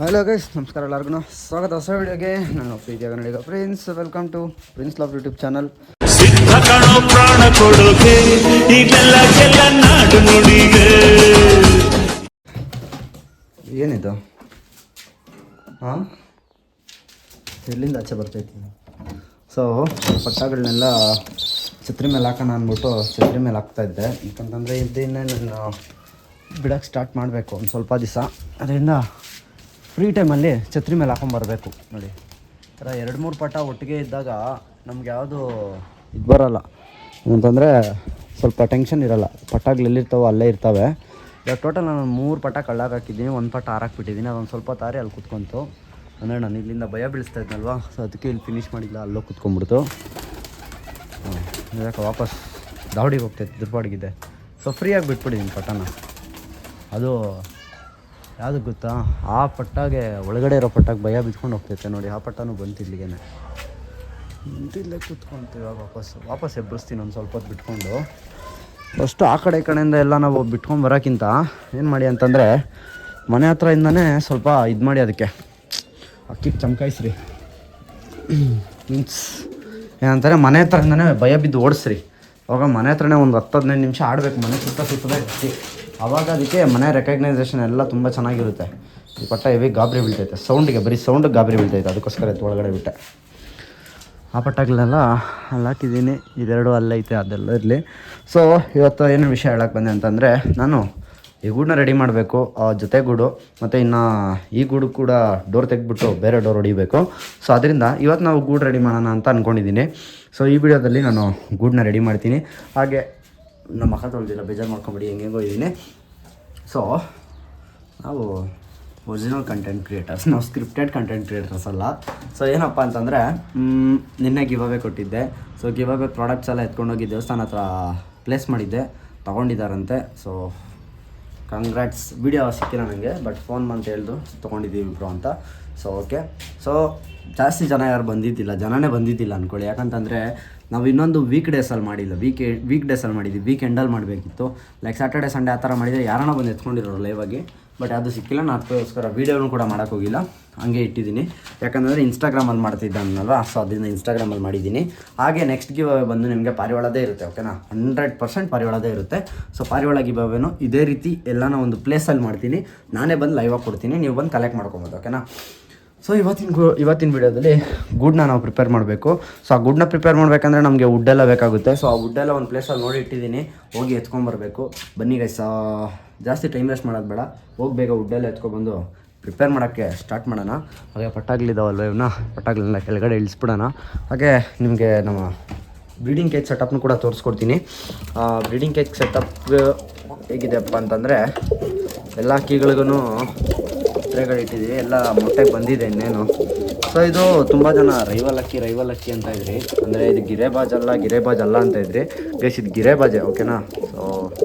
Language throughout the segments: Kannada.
ಹಲೋ ಗೈಸ್, ನಮಸ್ಕಾರ ಎಲ್ಲರಿಗೂ. ಸ್ವಾಗತ ಹೊಸ ವಿಡಿಯೋಗೆ. ನಾನು ಪ್ರೀತಿಯ Kannadiga Prince. Welcome to Prince love YouTube channel. ಸಿದ್ಧ ಕಣೋ ಪ್ರಾಣ ಕೊಡೋಕೆ ಈಗೆಲ್ಲ ನಾಡು ನುಡಿಗೆ. ಏನಿದು? ಹಾಂ, ಎಲ್ಲಿಂದ ಆಚೆ ಬರ್ತೈತಿ? ಸೊ ಪಟ್ಟಗಳನ್ನೆಲ್ಲ ಛತ್ರಿ ಮೇಲೆ ಹಾಕೋಣ ಅಂದ್ಬಿಟ್ಟು ಛತ್ರಿ ಮೇಲೆ ಹಾಕ್ತಾಯಿದ್ದೆ. ಯಾಕಂತಂದರೆ ಇದನ್ನೇ ನಾನು ಬಿಡೋಕ್ಕೆ ಸ್ಟಾರ್ಟ್ ಮಾಡಬೇಕು ಒಂದು ಸ್ವಲ್ಪ ದಿವಸ. ಅದರಿಂದ ಫ್ರೀ ಟೈಮಲ್ಲಿ ಛತ್ರಿ ಮೇಲೆ ಹಾಕೊಂಬರ್ಬೇಕು. ನೋಡಿ, ಈ ಥರ 2-3 ಪಟ ಒಟ್ಟಿಗೆ ಇದ್ದಾಗ ನಮ್ಗೆ ಯಾವುದು ಇದು ಬರೋಲ್ಲ, ಅಂತಂದರೆ ಸ್ವಲ್ಪ ಟೆನ್ಷನ್ ಇರೋಲ್ಲ. ಪಟಾಗಳು ಎಲ್ಲಿರ್ತಾವೋ ಅಲ್ಲೇ ಇರ್ತವೆ. ಇವಾಗ ಟೋಟಲ್ ನಾನು 3 ಪಟ ಕಳ್ಳಾಗಿ ಹಾಕಿದ್ದೀನಿ, 1 ಪಟ ಹಾರಾಕ್ಬಿಟ್ಟಿದ್ದೀನಿ. ಅದೊಂದು ಸ್ವಲ್ಪ ತಾರಿ ಅಲ್ಲಿ ಕೂತ್ಕೊಂತು. ಅಂದರೆ ನಾನು ಇಲ್ಲಿಂದ ಭಯ ಬೀಳಿಸ್ತಾ ಇದ್ನಲ್ವ, ಸೊ ಅದಕ್ಕೆ ಇಲ್ಲಿ ಫಿನಿಷ್ ಮಾಡಿಲ್ಲ, ಅಲ್ಲೋ ಕೂತ್ಕೊಂಡ್ಬಿಡ್ತು. ಇದಕ್ಕೆ ವಾಪಸ್ ದಾವಡಿಗೆ ಹೋಗ್ತೈತೆ, ದುರ್ಪಾಡಿಗಿದೆ. ಸೊ ಫ್ರೀಯಾಗಿ ಬಿಟ್ಬಿಟ್ಟಿದ್ದೀನಿ ಪಟನ. ಅದು ಯಾವುದು ಗೊತ್ತಾ, ಆ ಪಟ್ಟಾಗೆ ಒಳಗಡೆ ಇರೋ ಪಟ್ಟಾಗೆ ಭಯ ಬಿತ್ಕೊಂಡು ಹೋಗ್ತೈತೆ. ನೋಡಿ, ಆ ಪಟ್ಟನೂ ಬಂತು ಇಲ್ಲಿಗೆ. ಇಲ್ಲೇ ಕೂತ್ಕೊಂತು. ಇವಾಗ ವಾಪಸ್ ಎಬ್ಬರಿಸ್ತೀನಿ ಒಂದು ಸ್ವಲ್ಪ ಹೊತ್ತು ಬಿಟ್ಕೊಂಡು. ಫಸ್ಟು ಆ ಕಡೆ ಈ ಕಡೆಯಿಂದ ಎಲ್ಲ ನಾವು ಬಿಟ್ಕೊಂಡು ಬರೋಕ್ಕಿಂತ ಏನು ಮಾಡಿ ಅಂತಂದರೆ, ಮನೆ ಹತ್ರದಿಂದನೇ ಸ್ವಲ್ಪ ಇದು ಮಾಡಿ ಅದಕ್ಕೆ ಅಕ್ಕಿಗೆ ಚಮಕಾಯಿಸ್ರಿ. ಮೀನ್ಸ್ ಏನಂತಾರೆ, ಮನೆ ಹತ್ರದಿಂದನೇ ಭಯ ಬಿದ್ದು ಓಡಿಸ್ರಿ. ಅವಾಗ ಮನೆ ಹತ್ರನೇ ಒಂದು 10-15 ನಿಮಿಷ ಆಡಬೇಕು, ಮನೆ ಸುತ್ತಬೇಕು ಅಕ್ಕಿ. ಆವಾಗ ಅದಕ್ಕೆ ಮನೆ ರೆಕಗ್ನೈಸೇಷನ್ ಎಲ್ಲ ತುಂಬ ಚೆನ್ನಾಗಿರುತ್ತೆ. ಈ ಪಟ್ಟ ಹೆವಿ ಗಾಬರಿ ಬೀಳ್ತೈತೆ, ಸೌಂಡಿಗೆ, ಬರೀ ಸೌಂಡಿಗೆ ಗಾಬರಿ ಬೀಳ್ತೈತೆ. ಅದಕ್ಕೋಸ್ಕರ ಎತ್ತು ಒಳಗಡೆ ಬಿಟ್ಟೆ. ಆ ಪಟ್ಟಗಳನ್ನೆಲ್ಲ ಅಲ್ಲಿ ಹಾಕಿದ್ದೀನಿ. ಇದೆರಡು ಅಲ್ಲೈತೆ, ಅದೆಲ್ಲ ಇರಲಿ. ಸೊ ಇವತ್ತು ಏನು ವಿಷಯ ಹೇಳಕ್ಕೆ ಬಂದೆ ಅಂತಂದರೆ, ನಾನು ಈ ಗೂಡನ್ನ ರೆಡಿ ಮಾಡಬೇಕು, ಜೊತೆ ಗೂಡು ಮತ್ತು ಇನ್ನು ಈ ಗೂಡು ಕೂಡ ಡೋರ್ ತೆಗೆದ್ಬಿಟ್ಟು ಬೇರೆ ಡೋರ್ ಹೊಡಿಬೇಕು. ಸೊ ಅದರಿಂದ ಇವತ್ತು ನಾವು ಗೂಡು ರೆಡಿ ಮಾಡೋಣ ಅಂತ ಅಂದ್ಕೊಂಡಿದ್ದೀನಿ. ಸೊ ಈ ವಿಡಿಯೋದಲ್ಲಿ ನಾನು ಗೂಡನ್ನ ರೆಡಿ ಮಾಡ್ತೀನಿ. ಹಾಗೆ ನಮ್ಮ ಮಕ್ಕ ತೊಳೆದಿಲ್ಲ, ಬೇಜಾರು ಮಾಡ್ಕೊಂಬಿಡಿ, ಹೆಂಗೆಂಗೋ ಇದ್ದೀನಿ. ಸೊ ನಾವು ಒರಿಜಿನಲ್ ಕಂಟೆಂಟ್ ಕ್ರಿಯೇಟರ್ಸ್, ನಾವು ಸ್ಕ್ರಿಪ್ಟೆಡ್ ಕಂಟೆಂಟ್ ಕ್ರಿಯೇಟರ್ಸ್ ಅಲ್ಲ. ಸೊ ಏನಪ್ಪ ಅಂತಂದರೆ, ನಿನ್ನೆ ಗಿವ್ ಅವೇ ಕೊಟ್ಟಿದ್ದೆ. ಸೊ ಗಿವ್ ಅವೇ ಪ್ರಾಡಕ್ಟ್ಸ್ ಎಲ್ಲ ಎತ್ಕೊಂಡೋಗಿ ದೇವಸ್ಥಾನ ಹತ್ರ ಪ್ಲೇಸ್ ಮಾಡಿದ್ದೆ, ತೊಗೊಂಡಿದ್ದಾರಂತೆ. So congrats. ವೀಡಿಯೋ ಸಿಕ್ಕಿಲ್ಲ ನನಗೆ, ಬಟ್ ಫೋನ್ ಅಂತ ಹೇಳ್ದು ತೊಗೊಂಡಿದ್ದೀವಿ ಬ್ರೋ ಅಂತ. So okay. ಸೊ ಜಾಸ್ತಿ ಜನ ಯಾರು ಬಂದಿದ್ದಿಲ್ಲ, ಜನನೇ ಬಂದಿದ್ದಿಲ್ಲ ಅಂದ್ಕೊಳ್ಳಿ. ಯಾಕಂತಂದರೆ ನಾವು ಇನ್ನೊಂದು ವೀಕ್ ಡೇಸಲ್ಲಿ ಮಾಡಿಲ್ಲ, ವೀಕ್ ಡೇಸಲ್ಲಿ ಮಾಡಿದ್ವಿ. ವೀಕೆಂಡಲ್ಲಿ ಮಾಡಬೇಕಿತ್ತು, ಲೈಕ್ ಸ್ಯಾಟರ್ಡೆ ಸಂಡೇ ಆ ಥರ ಮಾಡಿದರೆ ಯಾರನ್ನ ಬಂದು ಎತ್ಕೊಂಡಿರೋರು ಲೈವಾಗಿ. ಬಟ್ ಅದು ಸಿಕ್ಕಿಲ್ಲ. ನಾನು ಅದಕ್ಕೋಸ್ಕರ ವೀಡಿಯೋನೂ ಕೂಡ ಮಾಡೋಕ್ಕೋಗಿಲ್ಲ, ಹಂಗೆ ಇಟ್ಟಿದ್ದೀನಿ. ಯಾಕಂದರೆ ಇನ್ಸ್ಟಾಗ್ರಾಮಲ್ಲಿ ಮಾಡ್ತಿದ್ದಾನಲ್ವ, ಸೊ ಅದರಿಂದ ಇನ್ಸ್ಟಾಗ್ರಾಮಲ್ಲಿ ಮಾಡಿದ್ದೀನಿ. ಹಾಗೆ ನೆಕ್ಸ್ಟ್ ಗಿವ್ ಅವೇ ಬಂದು ನಿಮಗೆ ಪಾರಿವಾಳದೇ ಇರುತ್ತೆ, ಓಕೆನಾ? 100% ಪಾರಿವಾಳದೇ ಇರುತ್ತೆ. ಸೊ ಪಾರಿವಾಳ ಗಿವ್ ಅವೇನು ಇದೇ ರೀತಿ ಎಲ್ಲನ ಒಂದು ಪ್ಲೇಸಲ್ಲಿ ಮಾಡ್ತೀನಿ, ನಾನೇ ಬಂದು ಲೈವಾಗಿ ಕೊಡ್ತೀನಿ, ನೀವು ಬಂದು ಕಲೆಕ್ಟ್ ಮಾಡ್ಕೊಬೋದು, ಓಕೆನಾ? ಸೊ ಇವತ್ತಿನ ವೀಡಿಯೋದಲ್ಲಿ ಗೂಡನ್ನ ನಾವು ಪ್ರಿಪೇರ್ ಮಾಡಬೇಕು. ಸೊ ಆ ಗೂಡನ್ನ ಪ್ರಿಪೇರ್ ಮಾಡಬೇಕಂದ್ರೆ ನಮಗೆ ವುಡ್ಡೆಲ್ಲ ಬೇಕಾಗುತ್ತೆ. ಸೊ ಆ ವುಡ್ಡೆಲ್ಲ ಒಂದು ಪ್ಲೇಸಲ್ಲಿ ನೋಡಿ ಇಟ್ಟಿದ್ದೀನಿ, ಹೋಗಿ ಎತ್ಕೊಂಬರ್ಬೇಕು. ಬನ್ನಿ ಗೈಸ್, ಜಾಸ್ತಿ ಟೈಮ್ ವೇಸ್ಟ್ ಮಾಡೋದು ಬೇಡ, ಹೋಗಿ ಬೇಗ ವುಡ್ಡೆಲ್ಲ ಎತ್ಕೊಬಂದು ಪ್ರಿಪೇರ್ ಮಾಡೋಕ್ಕೆ ಸ್ಟಾರ್ಟ್ ಮಾಡೋಣ. ಹಾಗೆ ಪಟ್ಟಾಗ್ಲಿದ್ದಾವಲ್ವ, ಇವನ್ನ ಪಟ್ಟಾಗ್ಲನ್ನೆಲ್ಲ ಕೆಳಗಡೆ ಇಳಿಸ್ಬಿಡೋಣ. ಹಾಗೆ ನಿಮಗೆ ನಮ್ಮ ಬ್ರೀಡಿಂಗ್ ಕೇಜ್ ಸೆಟಪ್ನು ಕೂಡ ತೋರಿಸ್ಕೊಡ್ತೀನಿ. ಬ್ರೀಡಿಂಗ್ ಕೇಜ್ ಸೆಟಪ್ ಹೇಗಿದೆಯಪ್ಪ ಅಂತಂದರೆ, ಎಲ್ಲ ಕೀಗಳಿಗೂ ಟ್ರೇಗಳಿಟ್ಟಿದ್ದೀವಿ, ಎಲ್ಲ ಮೊಟ್ಟೆಗೆ ಬಂದಿದೆ ಇನ್ನೇನು. ಸೊ ಇದು ತುಂಬ ಜನ ರೈವಲ್ ಅಕ್ಕಿ ಅಂತ ಇದ್ರಿ, ಅಂದರೆ ಇದು ಗಿರೇಬಾಜ್ ಅಲ್ಲ ಅಂತ ಇದ್ರಿ ಗೈಸ್. ಇದು ಗಿರೇಬಾಜೆ, ಓಕೆನಾ? ಸೊ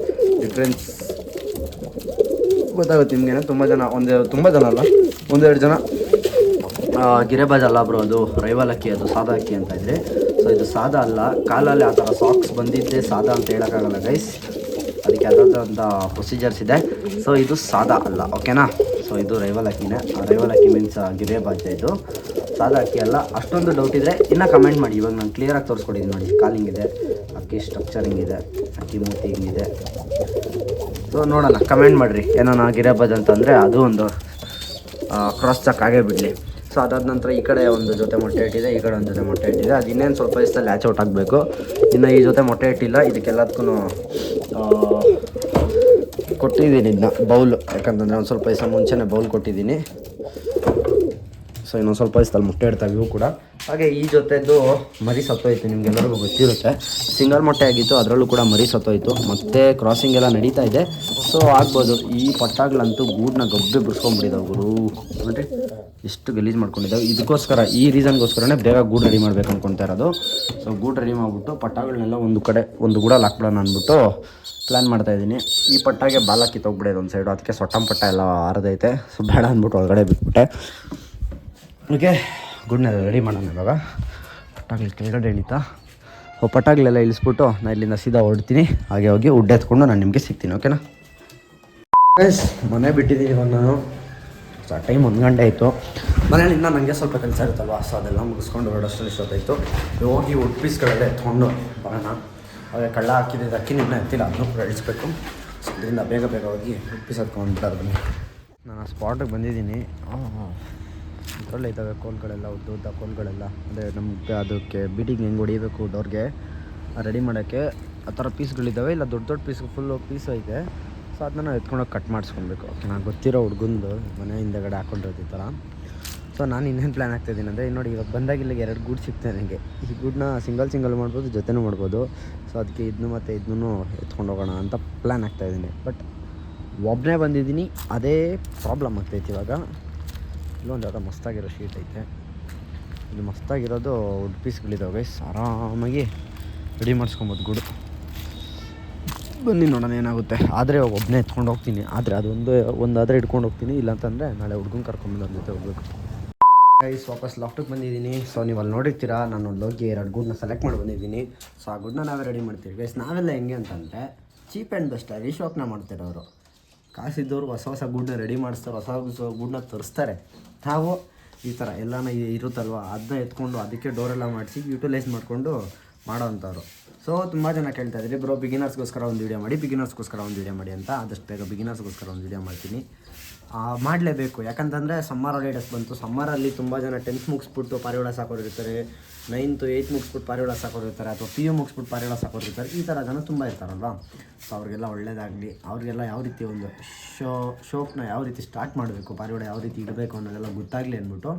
ಡಿಫ್ರೆನ್ಸ್ ಗೊತ್ತಾಗುತ್ತೆ ನಿಮಗೇನೆ. ತುಂಬ ಜನ ಅಲ್ಲ, 1-2 ಜನ ಗಿರೇಬಾಜ್ ಅಲ್ಲ ಬ್ರೋ, ಅದು ರೈವಲ್ ಅಕ್ಕಿ, ಅದು ಸಾದಾ ಅಕ್ಕಿ ಅಂತ ಇದ್ರಿ. ಸೊ ಇದು ಸಾದಾ ಅಲ್ಲ, ಕಾಲಲ್ಲಿ ಆ ಥರ ಸಾಕ್ಸ್ ಬಂದಿದ್ದೆ ಸಾದಾ ಅಂತ ಹೇಳೋಕ್ಕಾಗಲ್ಲ ಗೈಸ್, ಅದಕ್ಕೆ ಅದಾದಂಥ ಪ್ರೊಸೀಜರ್ಸ್ ಇದೆ. ಸೊ ಇದು ಸಾದಾ ಅಲ್ಲ, ಓಕೆನಾ? ಸೊ ಇದು ರೈವಲ್ ಅಕ್ಕಿನೇ. ರೈವಲ್ ಅಕ್ಕಿ ಮೀನ್ಸ್ ಗಿರೇಬಾಜೆ, ಇದು ಸಾದಾ ಅಕ್ಕಿ ಅಲ್ಲ. ಅಷ್ಟೊಂದು ಡೌಟ್ ಇದ್ದರೆ ಇನ್ನೂ ಕಮೆಂಟ್ ಮಾಡಿ. ಇವಾಗ ನಾನು ಕ್ಲಿಯರಾಗಿ ತೋರಿಸ್ಕೊಟ್ಟಿದ್ದೀನಿ ನೋಡಿ, ಕಾಲಿಂಗಿದೆ, ಅಕ್ಕಿ ಸ್ಟ್ರಕ್ಚರ್ ಹಿಂಗಿದೆ, ಅಕ್ಕಿ ಮೂತಿ ಹಿಂಗಿದೆ. ಸೊ ನೋಡೋಣ, ಕಮೆಂಟ್ ಮಾಡಿರಿ. ಏನೋ ಗಿರೇಬಾಜ್ ಅಂತಂದರೆ ಅದು ಒಂದು ಕ್ರಾಸ್ ಚೆಕ್ ಆಗೇ ಬಿಡಲಿ. ಸೊ ಅದಾದ ನಂತರ ಈ ಕಡೆ ಒಂದು ಜೊತೆ ಮೊಟ್ಟೆ ಇಟ್ಟಿದೆ, ಈ ಕಡೆ ಒಂದು ಜೊತೆ ಮೊಟ್ಟೆ ಇಟ್ಟಿದೆ. ಅದು ಇನ್ನೇನು ಸ್ವಲ್ಪ ದಿವಸದಲ್ಲಿ ಲ್ಯಾಚ್ ಔಟ್ ಆಗಬೇಕು. ಇನ್ನು ಈ ಜೊತೆ ಮೊಟ್ಟೆ ಇಟ್ಟಿಲ್ಲ, ಇದಕ್ಕೆಲ್ಲದಕ್ಕೂ ಕೊಟ್ಟಿದ್ದೀನಿ ಇದನ್ನ ಬೌಲು. ಯಾಕಂತಂದರೆ ಒಂದು ಸ್ವಲ್ಪ ದಿವಸ ಮುಂಚೆನೇ ಬೌಲ್ ಕೊಟ್ಟಿದ್ದೀನಿ. ಸೊ ಇನ್ನೊಂದು ಸ್ವಲ್ಪ ದಿವಸದಲ್ಲಿ ಮೊಟ್ಟೆ ಇಡ್ತಾವೆ ಇವು ಕೂಡ. ಹಾಗೆ ಈ ಜೊತೆದು ಮರಿ ಸತ್ತೋಯ್ತು, ನಿಮಗೆಲ್ಲರಿಗೂ ಗೊತ್ತಿರುತ್ತೆ. ಸಿಂಗಲ್ ಮೊಟ್ಟೆ ಆಗಿತ್ತು, ಅದರಲ್ಲೂ ಕೂಡ ಮರಿ ಸತ್ತೋಯ್ತು. ಮತ್ತು ಕ್ರಾಸಿಂಗ್ ಎಲ್ಲ ನಡೀತಾ ಇದೆ. ಸೊ ಆಗ್ಬೋದು. ಈ ಪಟ್ಟಾಗ್ಲಂತೂ ಗೂಡನ್ನ ಗಬ್ಬೆ ಬಿಡಿಸ್ಕೊಂಡ್ಬಿಟ್ಟಿದ್ದಾವೆ ಗುರು, ನೋಡಿರಿ ಎಷ್ಟು ಗಲೀಜು ಮಾಡ್ಕೊಂಡಿದ್ದಾವೆ. ಇದಕ್ಕೋಸ್ಕರ, ಈ ರೀಸನ್ಗೋಸ್ಕರನೇ ಬೇಗ ಗೂಡು ರೆಡಿ ಮಾಡ್ಬೇಕು ಅಂದ್ಕೊತಾ ಇರೋದು. ಸೊ ಗೂಡು ರೆಡಿ ಮಾಡಿಬಿಟ್ಟು ಪಟ್ಟಾಗಳನ್ನೆಲ್ಲ ಒಂದು ಗೂಡಲ್ಲಿ ಹಾಕ್ಬಿಡೋಣ ಅಂದ್ಬಿಟ್ಟು ಪ್ಲ್ಯಾನ್ ಮಾಡ್ತಾಯಿದ್ದೀನಿ. ಈ ಪಟ್ಟಾಗೆ ಬಾಲ ಕಿತ್ತೋಗ್ಬಿಡೋದು ಒಂದು ಸೈಡು, ಅದಕ್ಕೆ ಸೊಟ್ಟಂ ಪಟ್ಟ ಎಲ್ಲ ಆರದೈತೆ. ಸೊ ಬೇಡ ಅಂದ್ಬಿಟ್ಟು ಒಳಗಡೆ ಬಿಟ್ಬಿಟ್ಟೆ. ಓಕೆ, ಗೂಡನ್ನೆಲ್ಲ ರೆಡಿ ಮಾಡೋಣ. ಇವಾಗ ಪಟ್ಟಾಗ್ಲಿ ಕೆಳಗಡೆ ಇಳಿತಾ, ಪಟ್ಟಾಗ್ಲೆಲ್ಲ ಇಳಿಸ್ಬಿಟ್ಟು ನಾನು ಇಲ್ಲಿಂದ ಸೀದಾ ಹೊರಡ್ತೀನಿ. ಹಾಗೆ ಹೋಗಿ ಉಡ್ಡೆ ಎತ್ಕೊಂಡು ನಾನು ನಿಮಗೆ ಸಿಗ್ತೀನಿ, ಓಕೆನಾ? ಮನೆ ಬಿಟ್ಟಿದ್ದೀನಿ ಇವಾಗ ನಾನು. ಸೊ ಟೈಮ್ 1 ಗಂಟೆ ಆಯಿತು. ಮನೇಲಿ ಇನ್ನೂ ನನಗೆ ಸ್ವಲ್ಪ ಕೆಲಸ ಇರುತ್ತಲ್ವ, ಸೊ ಅದೆಲ್ಲ ಮುಗಿಸ್ಕೊಂಡು ಹೊರಡೋಷ್ಟರಲ್ಲಿ ಇಷ್ಟೊತ್ತಾಯಿತು. ಹೋಗಿ ವುಡ್ ಪೀಸ್ಗಳೆಲ್ಲ ಎತ್ಕೊಂಡು ಬರೋಣ. ಅದೇ ಕಳ್ಳ ಹಾಕಿದ್ದು ಅಕ್ಕಿ ಇನ್ನೂ ಎತ್ತಿಲ್ಲ, ಅದನ್ನು ಕೂಡ ಇಳಿಸ್ಬೇಕು. ಸೊ ಅದರಿಂದ ಬೇಗ ಹೋಗಿ ವುಡ್ ಪೀಸ್ ಹತ್ಕೊಂಡ್ಬಿಡೋದು ಬನ್ನಿ. ನಾನು ಆ ಸ್ಪಾಟಿಗೆ ಬಂದಿದ್ದೀನಿ. ಇದರಲ್ಲೇ ಇದ್ದಾವೆ ಕೋಲ್ಗಳೆಲ್ಲ, ಉದ್ದ ಕೋಲ್ಗಳೆಲ್ಲ. ಅಂದರೆ ನಮಗೆ ಅದಕ್ಕೆ ಬೀಟಿಂಗ್ ಹೆಂಗೆ ಹೊಡಿಬೇಕು ಡೋರ್ಗೆ ರೆಡಿ ಮಾಡೋಕ್ಕೆ ಆ ಥರ ಪೀಸ್ಗಳಿದ್ದಾವೆ. ಇಲ್ಲ ದೊಡ್ಡ ಪೀಸ್ಗೆ ಫುಲ್ಲು ಪೀಸ್ ಐತೆ. ಸೊ ಅದನ್ನ ನಾವು ಎತ್ಕೊಂಡೋಗಿ ಕಟ್ ಮಾಡಿಸ್ಕೊಬೇಕು. ಓಕೆ, ನಾನು ಗೊತ್ತಿರೋ ಹುಡ್ಗಂದು ಮನೆ ಹಿಂದೆಗಡೆ ಹಾಕೊಂಡಿರೋದು ಈ ಥರ. ಸೊ ನಾನು ಇನ್ನೇನು ಪ್ಲ್ಯಾನ್ ಆಗ್ತಾಯಿದ್ದೀನಿ ಅಂದರೆ, ನೋಡಿ ಇವಾಗ ಬಂದಾಗ ಇಲ್ಲಿಗೆ 2 ಗೂಡು ಸಿಗ್ತದೆ ನನಗೆ. ಈ ಗೂಡನ್ನ ಸಿಂಗಲ್ ಮಾಡ್ಬೋದು, ಜೊತೆನೂ ಮಾಡ್ಬೋದು. ಸೊ ಅದಕ್ಕೆ ಇದನ್ನು ಮತ್ತು ಇದನ್ನೂ ಎತ್ಕೊಂಡು ಹೋಗೋಣ ಅಂತ ಪ್ಲ್ಯಾನ್ ಆಗ್ತಾಯಿದ್ದೀನಿ. ಬಟ್ ಒಬ್ಬನೇ ಬಂದಿದ್ದೀನಿ, ಅದೇ ಪ್ರಾಬ್ಲಮ್ ಆಗ್ತೈತೆ ಇವಾಗ. ಇಲ್ಲೊಂದು ಯಾವುದೋ ಮಸ್ತಾಗಿರೋ ಶೀಟ್ ಐತೆ. ಇದು ಮಸ್ತಾಗಿರೋದು ವುಡ್ ಪೀಸ್ಗಳಿದ್ದಾವೆ. ಆರಾಮಾಗಿ ರೆಡಿ ಮಾಡಿಸ್ಕೊಬೋದು ಗೂಡು. ಬನ್ನಿ ನೋಡೋಣ ಏನಾಗುತ್ತೆ. ಆದರೆ ಒಬ್ಬನೇ ಎತ್ಕೊಂಡು ಹೋಗ್ತೀನಿ. ಆದರೆ ಒಂದಾದರೆ ಇಟ್ಕೊಂಡು ಹೋಗ್ತೀನಿ. ಇಲ್ಲಾಂತಂದರೆ ನಾಳೆ ಹುಡ್ಗನ ಕರ್ಕೊಂಬಂದು ನನ್ನ ಜೊತೆ ಹೋಗ್ಬೇಕು. ಗೈಸ್ ವಾಪಸ್ ಲಾಫ್ಟಿಗೆ ಬಂದಿದ್ದೀನಿ. ಸೊ ನೀವು ಅಲ್ಲಿ ನೋಡಿರ್ತೀರಾ, ನಾನು ಹೋಗಿ 2 ಗೂಡನ್ನ ಸೆಲೆಕ್ಟ್ ಮಾಡಿ ಬಂದಿದ್ದೀನಿ. ಸೊ ಆ ಗೂಡನ್ನ ನಾವೇ ರೆಡಿ ಮಾಡ್ತೀವಿ ಗೈಸ್. ನಾವೆಲ್ಲ ಹೆಂಗೆ ಅಂತಂದರೆ ಚೀಪ್ ಆ್ಯಂಡ್ ಬೆಸ್ಟ್ ರೀಶಾಪ್ನ ಮಾಡ್ತಿರೋರು. ಕಾಸಿದ್ದವರು ಹೊಸ ಗೂಡನ್ನ ರೆಡಿ ಮಾಡಿಸ್ತಾರೆ, ಹೊಸ ಗೂಡನ್ನ ತರಿಸ್ತಾರೆ. ನಾವು ಈ ಥರ ಎಲ್ಲನೂ ಇರುತ್ತಲ್ವ, ಅದನ್ನ ಎತ್ಕೊಂಡು ಅದಕ್ಕೆ ಡೋರೆಲ್ಲ ಮಾಡಿಸಿ ಯೂಟಿಲೈಸ್ ಮಾಡಿಕೊಂಡು ಮಾಡೋವಂಥವ್ರು. ಸೊ ತುಂಬ ಜನ ಕೇಳ್ತಾ ಇದ್ರಿ, ಬ್ರೋ ಬಿಗಿನರ್ಸ್ಗೋಸ್ಕರ ಒಂದು ವೀಡಿಯೋ ಮಾಡಿ ಅಂತ. ಆದಷ್ಟು ಬೇಗ ಬಿಗಿನರ್ಸ್ಗೋಸ್ಕರ ಒಂದು ವೀಡಿಯೋ ಮಾಡ್ತೀನಿ. ಮಾಡಲೇಬೇಕು. ಯಾಕಂತಂದರೆ ಸಮ್ಮರ್ ಹಾಲಿಡೇಸ್ ಬಂತು. ಸಮ್ಮರಲ್ಲಿ ತುಂಬ ಜನ 10th ಮುಗಿಸ್ಬಿಟ್ಟು ಪಾರಿವಾಳ ಸಾಕೋರಿರ್ತಾರೆ, 9th 8th ಮುಗಿಸ್ಬಿಟ್ಟು ಪಾರಿವಾಳ ಸಾಕೋರಿರ್ತಾರೆ, ಅಥವಾ PU ಮುಗಿಸ್ಬಿಟ್ಟು ಪಾರಿವಾಳ ಸಾಕೋರಿರ್ತಾರೆ. ಈ ಥರ ಜನ ತುಂಬ ಇರ್ತಾರಲ್ವ. ಸೊ ಅವ್ರಿಗೆಲ್ಲ ಒಳ್ಳೆಯದಾಗಲಿ. ಅವ್ರಿಗೆಲ್ಲ ಯಾವ ರೀತಿ ಒಂದು ಶೋಕ್ನ ಯಾವ ರೀತಿ ಸ್ಟಾರ್ಟ್ ಮಾಡಬೇಕು, ಪಾರಿವಾಳ ಯಾವ ರೀತಿ ಇಡಬೇಕು ಅನ್ನೋದೆಲ್ಲ ಗೊತ್ತಾಗಲಿ ಅಂದ್ಬಿಟ್ಟು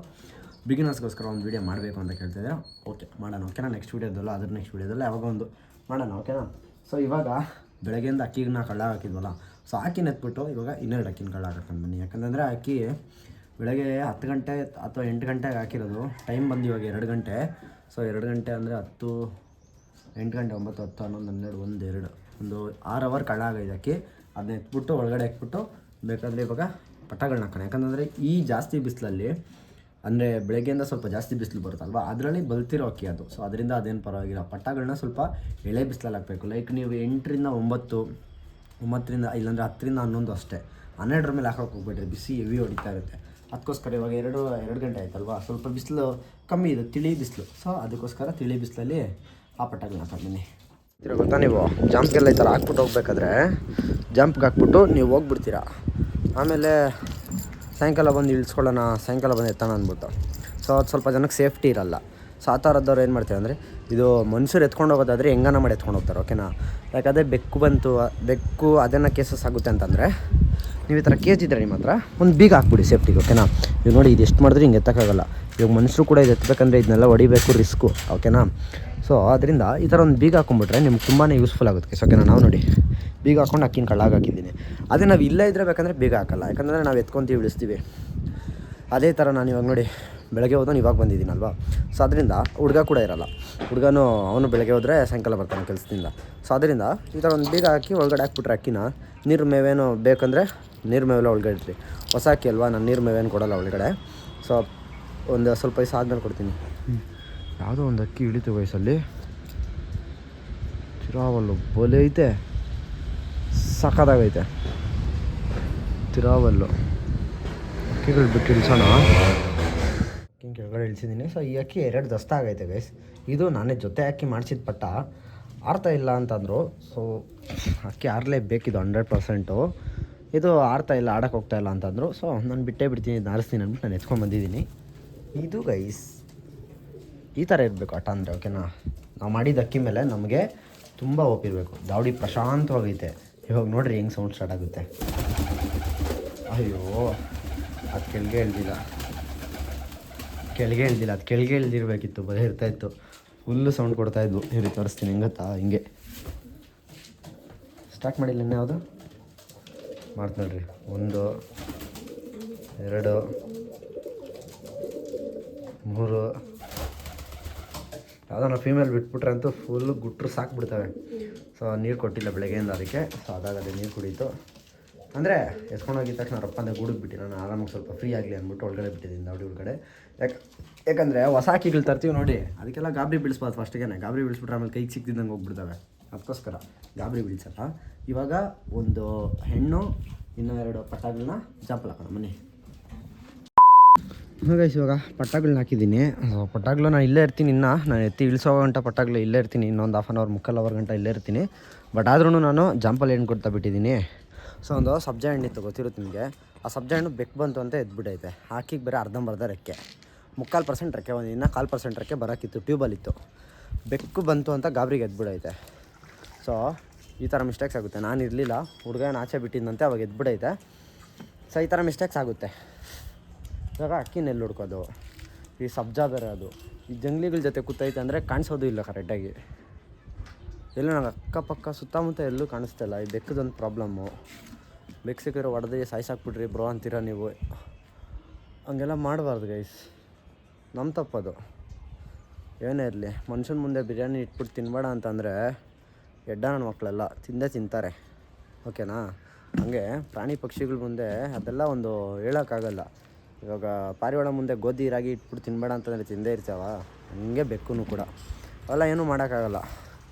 ಬಿಗಿನರ್ಸ್ಗೋಸ್ಕರ ಒಂದು ವೀಡಿಯೋ ಮಾಡಬೇಕು ಅಂತ ಕೇಳ್ತಿದ್ದೀರಾ. ಓಕೆ ಮಾಡೋಣ. ಓಕೆನಾ, ನೆಕ್ಸ್ಟ್ ವೀಡಿಯೋದಲ್ಲ ನೆಕ್ಸ್ಟ್ ವೀಡಿಯೋದಲ್ಲ ಯಾವಾಗ ಒಂದು ಮಾಡೋಣ. ಓಕೆನಾ. ಸೊ ಇವಾಗ ಬೆಳಗ್ಗೆಯಿಂದ ಅಕ್ಕಿನ ಕಳ್ಳ ಹಾಕಿದ್ವಲ್ಲ, ಸೊ ಅಕ್ಕಿನ ಎತ್ಬಿಟ್ಟು ಇವಾಗ 2 ಅಕ್ಕಿನ ಕಳ್ಳ ಹಾಕೊಂಡು ಬನ್ನಿ. ಯಾಕಂತಂದರೆ ಅಕ್ಕಿ ಬೆಳಗ್ಗೆ 10 ಗಂಟೆ ಅಥವಾ 8 ಗಂಟೆಗೆ ಹಾಕಿರೋದು. ಟೈಮ್ ಬಂದು ಇವಾಗ 2 ಗಂಟೆ. ಸೊ 2 ಗಂಟೆ ಅಂದರೆ 10, 8 ಗಂಟೆ 9, 10, 11, 12, 1, 6 ಅವರ್ ಕಳ್ಳ ಆಗೈತೆ ಅಕ್ಕಿ. ಅದನ್ನ ಎತ್ಬಿಟ್ಟು ಒಳಗಡೆ ಹಾಕ್ಬಿಟ್ಟು ಬೇಕಾದರೆ ಇವಾಗ ಪಟ್ಟಗಳನ್ನ ಹಾಕೋಣ. ಯಾಕಂತಂದರೆ ಈ ಜಾಸ್ತಿ ಬಿಸಿಲಲ್ಲಿ, ಅಂದರೆ ಬೆಳಗ್ಗೆಯಿಂದ ಸ್ವಲ್ಪ ಜಾಸ್ತಿ ಬಿಸಿಲು ಬರುತ್ತಲ್ವ, ಅದರಲ್ಲಿ ಬಲ್ತಿರೋ ಅಕ್ಕಿ ಅದು. ಸೊ ಅದರಿಂದ ಅದೇನು ಪರವಾಗಿಲ್ಲ. ಪಟ್ಟಗಳನ್ನ ಸ್ವಲ್ಪ ಎಳೆ ಬಿಸಿಲಲ್ಲಿ ಹಾಕಬೇಕು. ಲೈಕ್ ನೀವು 8ರಿಂದ 9, 9ರಿಂದ ಇಲ್ಲಾಂದರೆ 10ರಿಂದ 11 ಅಷ್ಟೇ. 12 ಮೇಲೆ ಹಾಕೋಕೆ ಹೋಗ್ಬೇಡ್ರಿ, ಬಿಸಿ ಹೆವಿ ಹೊಡಿತಾ ಇರುತ್ತೆ. ಅದಕ್ಕೋಸ್ಕರ ಇವಾಗ 2 ಗಂಟೆ ಆಯ್ತಲ್ವ, ಸ್ವಲ್ಪ ಬಿಸಿಲು ಕಮ್ಮಿ ಇದೆ, ತಿಳಿ ಬಿಸಿಲು. ಸೊ ಅದಕ್ಕೋಸ್ಕರ ತಿಳಿ ಬಿಸಿಲಲ್ಲಿ ಆ ಪಟ್ಟಗಳನ್ನ ಹಾಕೊಂಡಿನಿ. ಗೊತ್ತಾ, ನೀವು ಜಂಪ್ಗೆಲ್ಲ ಈ ಥರ ಹಾಕ್ಬಿಟ್ಟು ಹೋಗ್ಬೇಕಾದ್ರೆ ಜಂಪ್ಗೆ ಹಾಕ್ಬಿಟ್ಟು ನೀವು ಹೋಗ್ಬಿಡ್ತೀರಾ. ಆಮೇಲೆ ಸಾಯಂಕಾಲ ಬಂದು ಇಳಿಸ್ಕೊಳ್ಳೋಣ, ಸಾಯಂಕಾಲ ಬಂದು ಎತ್ತೋಣ ಅಂದ್ಬಿಟ್ಟು. ಸೊ ಅದು ಸ್ವಲ್ಪ ಜನಕ್ಕೆ ಸೇಫ್ಟಿ ಇರಲ್ಲ. ಸೊ ಆ ಥರದವ್ರು ಏನು ಮಾಡ್ತಾರೆ ಅಂದರೆ, ಇದು ಮನುಷ್ಯರು ಎತ್ಕೊಂಡು ಹೋಗೋದಾದರೆ ಹೆಂಗನ ಮಾಡಿ ಎತ್ಕೊಂಡು ಹೋಗ್ತಾರೆ. ಓಕೆನಾ. ಯಾಕಂದರೆ ಬೆಕ್ಕು ಅದನ್ನು ಕೇಸಸ್ ಆಗುತ್ತೆ ಅಂತಂದರೆ, ನೀವು ಈ ಥರ ಕೇಜ್ ಇದ್ದರೆ ನಿಮ್ಮ ಹತ್ರ ಒಂದು ಬೀಗ ಹಾಕ್ಬಿಡಿ ಸೇಫ್ಟಿಗೆ. ಓಕೆನಾ. ಈಗ ನೋಡಿ, ಇದು ಎಷ್ಟು ಮಾಡಿದ್ರೆ ಹಿಂಗೆ ಎತ್ತಕ್ಕಾಗಲ್ಲ. ಇವಾಗ ಮನುಷ್ಯರು ಕೂಡ ಇದು ಎತ್ತಬೇಕಂದ್ರೆ ಇದನ್ನೆಲ್ಲ ಹೊಡಿಬೇಕು, ರಿಸ್ಕು. ಓಕೆನಾ. ಸೊ ಅದರಿಂದ ಈ ಥರ ಒಂದು ಬೀಗ ಹಾಕೊಂಡ್ಬಿಟ್ರೆ ನಿಮ್ಗೆ ತುಂಬಾ ಯೂಸ್ಫುಲ್ ಆಗುತ್ತೆ. ಓಕೆನಾ. ನಾವು ನೋಡಿ ಬೀಗ ಹಾಕೊಂಡು ಅಕ್ಕಿನ ಕಳ್ಳಾಗಿ ಹಾಕಿದ್ದೀನಿ. ಅದೇ ನಾವು ಇಲ್ಲೇ ಇದ್ದರೆ ಬೇಕಂದರೆ ಬೀಗ ಹಾಕಲ್ಲ, ಯಾಕಂದರೆ ನಾವು ಎತ್ಕೊಂತೀವಿ, ಇಳಿಸ್ತೀವಿ. ಅದೇ ಥರ ನಾನು ಇವಾಗ ನೋಡಿ ಬೆಳಗ್ಗೆ ಹೋದನು ಇವಾಗ ಬಂದಿದ್ದೀನಲ್ವಾ. ಸೊ ಅದರಿಂದ ಹುಡುಗ ಕೂಡ ಇರಲ್ಲ. ಹುಡುಗನೂ ಅವನು ಬೆಳಗ್ಗೆ ಹೋದರೆ ಸಾಯಂಕಾಲ ಬರ್ತಾನೆ ಕೆಲಸದಿಂದ. ಸೊ ಅದರಿಂದ ಈ ಥರ ಒಂದು ಬೀಗ ಹಾಕಿ ಒಳಗಡೆ ಹಾಕ್ಬಿಟ್ರೆ ಅಕ್ಕಿನ, ನೀರು ಮೇವೇನೋ ಬೇಕಂದರೆ ನೀರು ಮೇವೆಲ್ಲ ಒಳಗಡೆ ಇಡ್ರಿ. ಹೊಸ ಅಕ್ಕಿ ಅಲ್ವಾ, ನಾನು ನೀರು ಮೇವೇನು ಕೊಡೋಲ್ಲ ಒಳಗಡೆ. ಸೊ ಒಂದು ಸ್ವಲ್ಪ ದಿವಸ ಆದಮೇಲೆ ಕೊಡ್ತೀನಿ. ಯಾವುದೋ ಒಂದು ಅಕ್ಕಿ ಇಳಿತು ವಯಸ್ಸಲ್ಲಿ, ತಿರಾವಲ್ಲು ಬೋಲೆ ಐತೆ, ಸಖತ್ತಾಗೈತೆ ತಿರಾವಲ್ಲು. ಅಕ್ಕಿಗಳು ಬಿಟ್ಟು ಇಳಿಸೋಣ. ಅಕ್ಕಿ ಕೆಳಗಡೆ ಇಳಿಸಿದ್ದೀನಿ. ಸೊ ಈ ಅಕ್ಕಿ 2 ದಸ್ತ ಆಗೈತೆ ಗೈಸ್. ಇದು ನಾನೇ ಜೊತೆ ಅಕ್ಕಿ ಮಾಡಿಸಿದ ಪಟ್ಟ ಆರ್ತಾ ಇಲ್ಲ ಅಂತಂದರು. ಸೊ ಅಕ್ಕಿ ಆರಲೇಬೇಕಿದು 100%. ಇದು ಆರ್ತಾ ಇಲ್ಲ, ಆಡೋಕ್ಕೆ ಹೋಗ್ತಾ ಇಲ್ಲ ಅಂತಂದರು. ಸೊ ನಾನು ಬಿಟ್ಟೇ ಬಿಡ್ತೀನಿ, ನಾರಿಸ್ತೀನಿ ಅಂದ್ಬಿಟ್ಟು ನಾನು ಎತ್ಕೊಂಡು ಬಂದಿದ್ದೀನಿ. ಇದು ಗೈಸ್ ಈ ಥರ ಇರಬೇಕು ಆಟ ಅಂದರೆ. ಓಕೆನಾ. ನಾವು ಮಾಡಿದ ಅಕ್ಕಿ ಮೇಲೆ ನಮಗೆ ತುಂಬ ಒಪ್ಪಿರಬೇಕು. ದಾವಡಿ ಪ್ರಶಾಂತವಾಗೈತೆ. ಇವಾಗ ನೋಡಿರಿ ಹೆಂಗೆ ಸೌಂಡ್ ಸ್ಟಾರ್ಟ್ ಆಗುತ್ತೆ. ಅಯ್ಯೋ, ಅದು ಕೆಳಗೆ ಇಳ್ದಿಲ್ಲ, ಅದು ಕೆಳಗೆ ಇಳ್ದಿರ್ಬೇಕಿತ್ತು, ಬರೀ ಇರ್ತಾಯಿತ್ತು. ಫುಲ್ಲು ಸೌಂಡ್ ಕೊಡ್ತಾಯಿದ್ವು. ಇವ್ರಿಗೆ ತೋರಿಸ್ತೀನಿ ಹೆಂಗತ್ತಾ, ಹಿಂಗೆ ಸ್ಟಾರ್ಟ್ ಮಾಡಿಲ್ಲ ಇನ್ನೇ ಯಾವುದು ಮಾಡ್ತು ನೋಡ್ರಿ. 1, 2, 3 ಯಾವುದೋ ನಾವು ಫೀಮೇಲ್ ಬಿಟ್ಬಿಟ್ರೆ ಅಂತೂ ಫುಲ್ಲು ಗುಟ್ರು ಸಾಕ್ಬಿಡ್ತವೆ. ಸೊ ನೀರು ಕೊಟ್ಟಿಲ್ಲ ಬೆಳಗ್ಗೆಯಿಂದ ಅದಕ್ಕೆ. ಸೊ ಅದಾಗದೆ ನೀರು ಕುಡೀತು. ಅಂದರೆ ಎತ್ಕೊಂಡೋಗಿದ ತಕ್ಷಣ ರಪ್ಪಂದೆ ಗೂಡಿಗೆ ಬಿಟ್ಟು ನಾನು ಆರಾಮಾಗಿ ಸ್ವಲ್ಪ ಫ್ರೀ ಆಗಲಿ ಅಂದ್ಬಿಟ್ಟು ಒಳಗಡೆ ಬಿಟ್ಟಿದ್ದೀನಿ ದಾವಡಿ ಒಳಗಡೆ. ಯಾಕಂದರೆ ಹೊಸ ಅಕ್ಕಿಗಳು ತರ್ತೀವಿ ನೋಡಿ, ಅದಕ್ಕೆಲ್ಲ ಗಾಬರಿ ಬೀಳಿಸ್ಬಾರ್ದು. ಫಸ್ಟಿಗೆ ಗಾಬರಿ ಬೀಳಿಸ್ಬಿಟ್ರೆ ಆಮೇಲೆ ಕೈಗೆ ಸಿಕ್ತಿದ್ದಂಗೆ ಹೋಗ್ಬಿಡ್ತವೆ. ಅದಕ್ಕೋಸ್ಕರ ಗಾಬರಿ ಬೀಳಿಸಲ್ಲ. ಇವಾಗ ಒಂದು ಹೆಣ್ಣು, ಇನ್ನೂ 2 ಪಟ್ಟಗಳನ್ನ ಜಾಪಲ್ ಹಾಕೋಣ ಬನ್ನಿ. ಗೈಸ್ ಇವಾಗ ಪಟ್ಟಾಗಳನ್ನ ಹಾಕಿದ್ದೀನಿ. ಪಟ್ಟಾಗ್ಲು ನಾನು ಇಲ್ಲೇ ಇರ್ತೀನಿ, ನಾನು ಎತ್ತಿ ಇಳಿಸೋ ಗಂಟ ಪಟ್ಟಾಗ್ಲು ಇಲ್ಲೇ ಇರ್ತೀನಿ, ಇನ್ನೊಂದು 1/2 ಅವರ್ 3/4 ಅವರ್ ಗಂಟ ಇಲ್ಲೇ ಇರ್ತೀನಿ. ಬಟ್ ಆದ್ರೂ ನಾನು ಜಂಪಲ್ಲಿ ಏನು ಕೊಡ್ತಾ ಬಿಟ್ಟಿದ್ದೀನಿ. ಸೊ ಒಂದು ಸಬ್ಜಾ ಹಣ್ಣಿತ್ತು, ಗೊತ್ತಿರುತ್ತೆ ನಿಮಗೆ. ಆ ಸಬ್ಜಾ ಹಣ್ಣು ಬೆಕ್ಕು ಬಂತು ಅಂತ ಎದ್ಬಿಟ್ಟೈತೆ. ಹಾಕಿಗೆ ಬೇರೆ ಅರ್ಧಂಬರ್ಧ ರೆಕ್ಕೆ, 3/4% ರೆಕ್ಕೆ, ಒಂದು ಇನ್ನೂ 1/4% ರೆಕ್ಕೆ ಬರೋಕ್ಕಿತ್ತು, ಟ್ಯೂಬಲ್ಲಿತ್ತು. ಬೆಕ್ಕು ಬಂತು ಅಂತ ಗಾಬರಿಗೆ ಎದ್ಬಿಡೈತೆ. ಸೊ ಈ ಥರ ಮಿಸ್ಟೇಕ್ಸ್ ಆಗುತ್ತೆ. ನಾನು ಇರಲಿಲ್ಲ, ಹುಡುಗನ ಆಚೆ ಬಿಟ್ಟಿದ್ದಂತೆ, ಅವಾಗ ಎದ್ಬಿಡೈತೆ. ಸೊ ಈ ಥರ ಮಿಸ್ಟೇಕ್ಸ್ ಆಗುತ್ತೆ. ಇವಾಗ ಅಕ್ಕಿ ನೆಲ್ಲು ಹುಡ್ಕೋದು, ಈ ಸಬ್ಜಾ ಬೇರೆ, ಅದು ಈ ಜಂಗ್ಲಿಗಳ ಜೊತೆ ಕೂತೈತೆ ಅಂದರೆ ಕಾಣಿಸೋದು ಇಲ್ಲ ಕರೆಕ್ಟಾಗಿ. ಎಲ್ಲೂ ನಂಗೆ ಅಕ್ಕಪಕ್ಕ ಸುತ್ತಮುತ್ತ ಎಲ್ಲೂ ಕಾಣಿಸ್ತಿಲ್ಲ. ಈ ಬೆಕ್ಕದೊಂದು ಪ್ರಾಬ್ಲಮ್ಮು. ಬೆಕ್ಕು ಸಿಕ್ಕಿರೋ ಹೊಡೆದು ಸಾಯ್ಸಾಕ್ಬಿಟ್ರಿ ಬ್ರೋ ಅಂತೀರ ನೀವು. ಹಂಗೆಲ್ಲ ಮಾಡಬಾರ್ದು ಗೈಸ್, ನಮ್ಮ ತಪ್ಪದು. ಏನೇ ಇರಲಿ, ಮನುಷ್ಯನ ಮುಂದೆ ಬಿರಿಯಾನಿ ಇಟ್ಬಿಟ್ಟು ತಿನ್ಬೇಡ ಅಂತಂದರೆ ಎಡ್ಡ ನನ್ನ ಮಕ್ಕಳೆಲ್ಲ ತಿಂತಾರೆ, ಓಕೆನಾ? ಹಾಗೆ ಪ್ರಾಣಿ ಪಕ್ಷಿಗಳ ಮುಂದೆ ಅದೆಲ್ಲ ಒಂದು ಹೇಳೋಕ್ಕಾಗಲ್ಲ. ಇವಾಗ ಪಾರಿವಾಳ ಮುಂದೆ ಗೋಧಿ ರಾಗಿ ಇಟ್ಬಿಟ್ಟು ತಿನ್ಬೇಡ ಅಂತಂದರೆ ತಿಂದೇ ಇರ್ತಾವ, ಹಂಗೆ ಬೆಕ್ಕೂ ಕೂಡ. ಅವೆಲ್ಲ ಏನೂ ಮಾಡೋಕ್ಕಾಗಲ್ಲ.